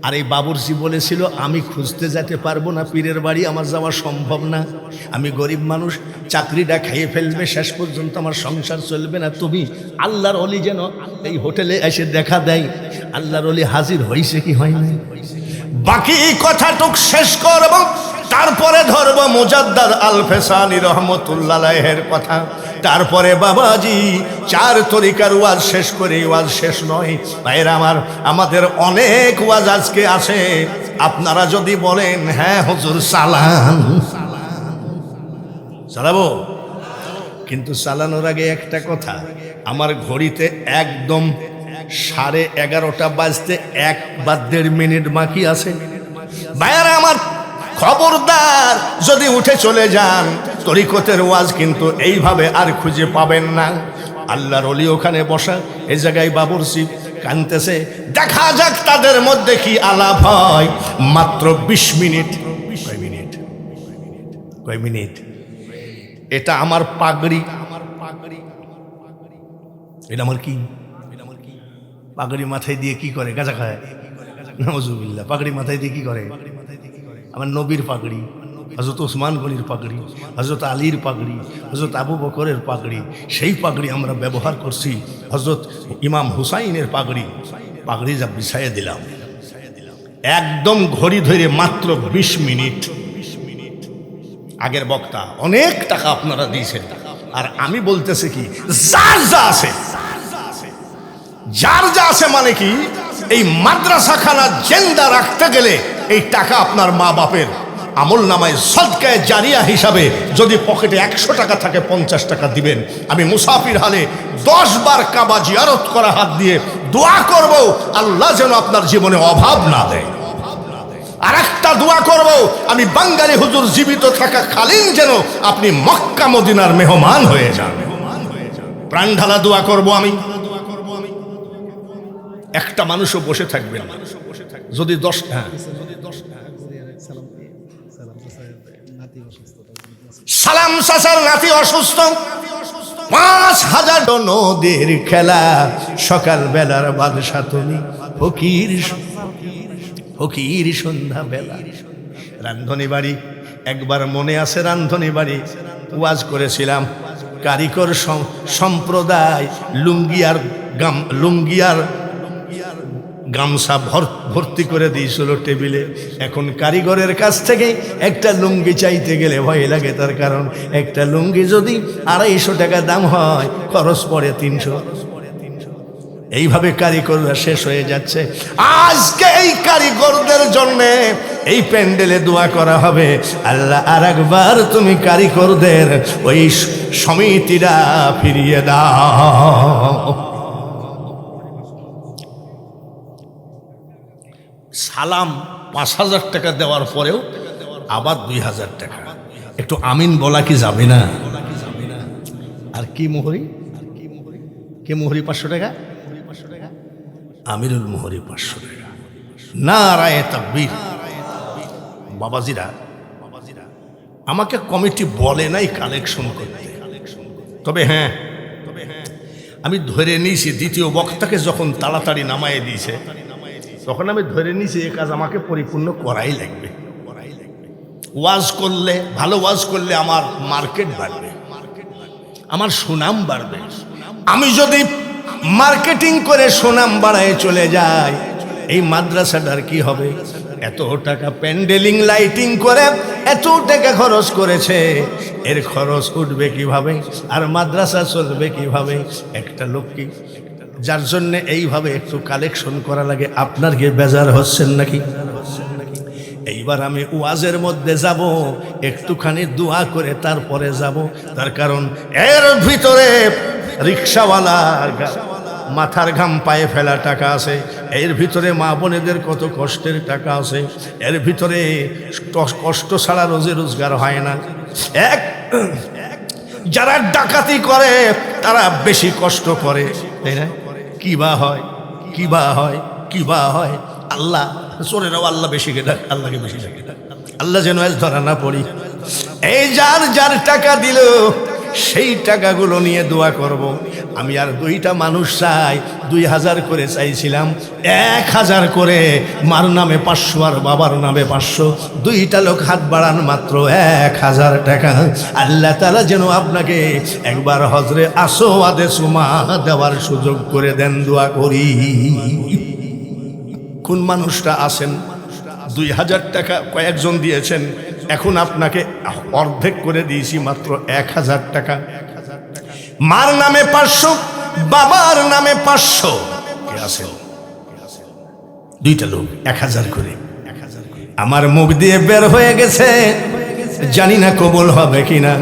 আর এই বাবুরসি বলেছিল, আমি খুঁজতে যেতে পারবো না, পীরের বাড়ি আমার যাওয়া সম্ভব না, আমি গরিব মানুষ, চাকরিটা খাইয়ে ফেলবে, শেষ পর্যন্ত আমার সংসার চলবে না। তুমি আল্লাহর অলি যেন এই হোটেলে এসে দেখা দেয়। আল্লাহর অলি হাজির হয়েছে কি হয় না? বাকি কথাটুক শেষ করব, তারপরে ধরব মুজাদ্দাদ আল ফেসানি রহমতুল্লাহ আলাইহির কথা। তারপরে বাবাজি 4 তরিকার ওয়াজ শেষ করে, ওয়াজ শেষ নয় ভাইরা আমার, আমাদের অনেক ওয়াজ আজকে আছে। আপনারা যদি বলেন হ্যাঁ হুজুর চালান, চালাবো, কিন্তু চালানোর আগে একটা কথা, আমার ঘড়িতে একদম 11:30 বাজতে 1 বা 1.5 মিনিট বাকি আছে। ভাইরা আমার খবরদার, যদি উঠে চলে যান, তরিকতের ওয়াজ কিন্তু এইভাবে আর খুঁজে পাবেন না। আল্লাহর ওলি ওখানে বসা, এই জায়গায় বাবুরসি কানতেছে, দেখা যাক তাদের মধ্যে কি আলাপ হয়। মাত্র 20 মিনিট। কয় মিনিট? এটা আমার পাগড়ি। এটা আমার কি? পাগড়ি মাথায় দিয়ে কি করে? গাঁজা খায়? নাউজুবিল্লাহ। পাগড়ি মাথায় দিয়ে কি করে? আমার নবীর পাগড়ি, হযরত ওসমান গনির পাগড়ি, হযরত আলীর পাগড়ি, হযরত আবু বকরের পাগড়ি, সেই পাগড়ি আমরা ব্যবহার করছি। হযরত ইমাম হুসাইনের পাগড়ি, পাগড়ি যা বিছাইয়ে দিলাম, একদম ঘড়ি ধরে মাত্র 20 মিনিট। আগের বক্তা অনেক টাকা আপনারা দিয়েছেন, আর আমি বলতেছি কি, যার যা আছে, যার যা আছে মানে কি, এই মাদ্রাসাখানা জিন্দা রাখতে গেলে এই টাকা আপনার মা বাপের আমল নামায় সদকায়ে জারিয়া হিসাবে, যদি পকেটে 100 টাকা থাকে 50 টাকা দিবেন। আমি মুসাফির হালে 10 বার কাবা জিয়ারত করা হাত দিয়ে দোয়া করব, আল্লাহ যেন আপনার জীবনে অভাব না দেয়। আর একটা দোয়া করব, আমি বাঙালি হুজুর জীবিত থাকা কালীন যেন আপনি মক্কা মদিনার মেহমান হয়ে যান। প্রাণ ঢালা দোয়া করব আমি। একটা মানুষও বসে থাকবেন না। যদি 10 সালাম চাচার নাতি অসুস্থ, 5000 নদীর খেলা, সকাল বেলার বাদশা তুমি, ফকির ফকির সন্ধ্যা বেলা। রান্ধনী বাড়ি, একবার মনে আছে রান্ধনী বাড়ি ওয়াজ করেছিলাম, কারিগর সম্প্রদায় লুঙ্গি আর গামছা ভর্তি করে দিয়েছিল টেবিলে। এখন কারিগরের কাছ থেকে একটা লুঙ্গি চাইতে গেলে ভয় লাগে, তার কারণ একটা লুঙ্গি যদি 250 টাকা দাম হয়, খরচ পড়ে 300। এইভাবে কারিগররা শেষ হয়ে যাচ্ছে। আজকে এই কারিগরদের জন্য এই প্যান্ডেলে দোয়া করা হবে, আল্লাহ আরেকবার তুমি কারিগরদের ওই সমিতিটা ফিরিয়ে দাও। সালাম 5,000 টাকা দেওয়ার পরেও আবার 2,000 টাকা। একটু আমিন বলা কি যাবে না? আর কি মোহরি, কি মোহরি 500 টাকা, আমিরুল মোহরি 500 টাকা। নারায়ে তাকবীর। বাবাজিরা, আমাকে কমিটি বলে নাই কালেকশন করতে, তবে হ্যাঁ আমি ধরে নিয়েছি দ্বিতীয় বক্তাকে যখন তাড়াতাড়ি নামায় দিয়েছে তখন আমি ধরে নিয়েছি এ কাজ আমাকে পরিপূর্ণ করাই লাগবে। ওয়াজ করলে, ভালো ওয়াজ করলে আমার মার্কেট বাড়বে, আমার সুনাম বাড়বে। আমি যদি মার্কেটিং করে সুনাম বাড়ায় চলে যাই, এই মাদ্রাসাটার কি হবে? এত টাকা প্যান্ডেলিং লাইটিং করে এত টাকা খরচ করেছে, এর খরচ উঠবে কিভাবে? আর মাদ্রাসা চলবে কিভাবে? একটা লোক কি, যার জন্য এইভাবে একটু কালেকশন করা লাগে, আপনার কি বেজার হচ্ছেন নাকি? এইবার আমি ওয়াজের মধ্যে যাব, একটুখানি দোয়া করে তারপরে যাব। তার কারণ এর ভিতরে রিক্সাওয়ালার মাথার ঘাম পায়ে ফেলা টাকা আছে, এর ভিতরে মা বোনেদের কত কষ্টের টাকা আছে, এর ভিতরে কষ্ট ছাড়া রোজে রোজগার হয় না। যারা ডাকাতি করে তারা বেশি কষ্ট করে, তাই না? কিবা হয়, কিবা হয়, কিবা হয়। আল্লাহ চোরেরাও আল্লাহ বেশি ডাক, আল্লাহকে বেশি ডাকে। আল্লাহ যেন আজ ধরা না পড়ি। এই যার যার টাকা দিল সেই টাকাগুলো নিয়ে দোয়া করব। আমি আর 2টা মানুষ চাই, 2,000 করে চাইছিলাম, 1,000 করে, মার নামে 500 আর বাবার নামে 500, 2টা লোক হাত বাড়ান, মাত্র 1,000 টাকা। আল্লাহ তাআলা যেন আপনাকে একবার হজরে আসওয়াদে সুমা দেওয়ার সুযোগ করে দেন, দোয়া করি। কোন মানুষটা আছেন 2,000 টাকা কয়েকজন দিয়েছেন, এখন আপনাকে অর্ধেক করে দিয়েছি, মাত্র 1,000 টাকা। মার নামে 500, বাবার নামে 500, কে আছেন? 2টা লোক 1,000 করে। আমার মুখ দিয়ে বের হয়ে গেছে, জানি না কবুল হবে কিনা।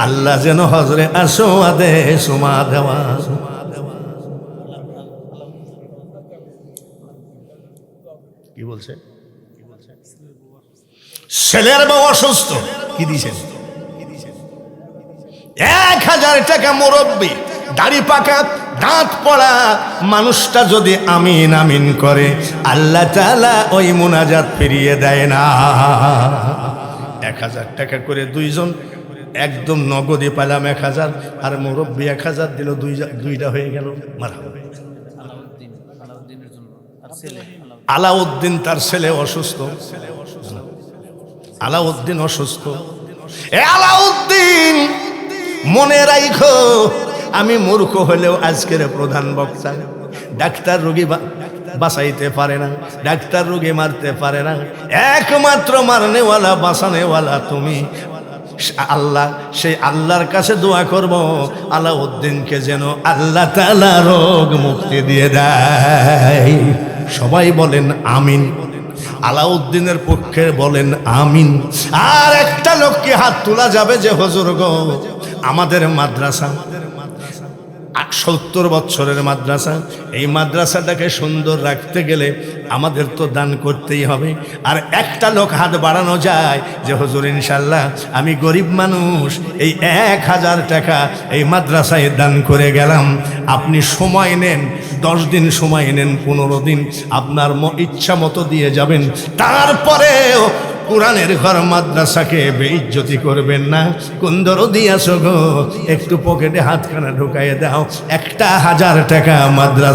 আল্লাহ যেন হজরে আসওয়াদে সুমা দেওয়া। কি বলছে? ছেলের বউ অসুস্থ, কি দিয়েছেন? 1,000 টাকা। মুরব্বী, দাড়ি পাকা, দাঁত পড়া মানুষটা যদি আমিন আমিন করে, আল্লাহ তাআলা ওই মুনাজাত ফিরিয়ে দেয় না। 1,000 টাকা করে 2জন একদম নগদে পেলাম 1,000, আর মুরব্বী 1,000 দিল, 2টা হয়ে গেল। আলাউদ্দিন, তার ছেলে অসুস্থ। আলাউদ্দিন অসুস্থ। এ আলাউদ্দিন, মনে রাখো, আমি মূর্খ হলেও আজকের প্রধান বক্তা। ডাক্তার রোগী বাঁচাইতে পারে না, ডাক্তার রোগী মারতে পারে না, একমাত্র মারনেওয়ালা বাঁচানেওয়ালা তুমি। আল্লাহ, সেই আল্লাহর কাছে দোয়া করব আলাউদ্দিনকে যেন আল্লাহ তাআলা রোগ মুক্তি দিয়ে দেয়। সবাই বলেন আমিন। আলাউদ্দিনের পক্ষে বলেন আমিন। আর একটা লোককে হাত তোলা যাবে যে হুজুর গো, আমাদের মাদ্রাসা 70 বছরের মাদ্রাসা, এই মাদ্রাসাটাকে সুন্দর রাখতে গেলে আমাদের তো দান করতেই হবে। আর একটা লোক হাত বাড়ানো যায় যে হুজুর ইনশাল্লাহ আমি গরিব মানুষ, এই 1,000 টাকা এই মাদ্রাসায় দান করে গেলাম। আপনি সময় নেন, 10 দিন সময় নেন, 15 দিন, আপনার ইচ্ছা মতো দিয়ে যাবেন। তারপরেও কোরআনের ঘর মাদ্রাসাকে বেইজ্জতি করবেন না। কোন দরদি আছো গো, একটু পকেটে হাতখানা ঢুকাইয়ে দাও, 1,000 টাকা মাদ্রাসা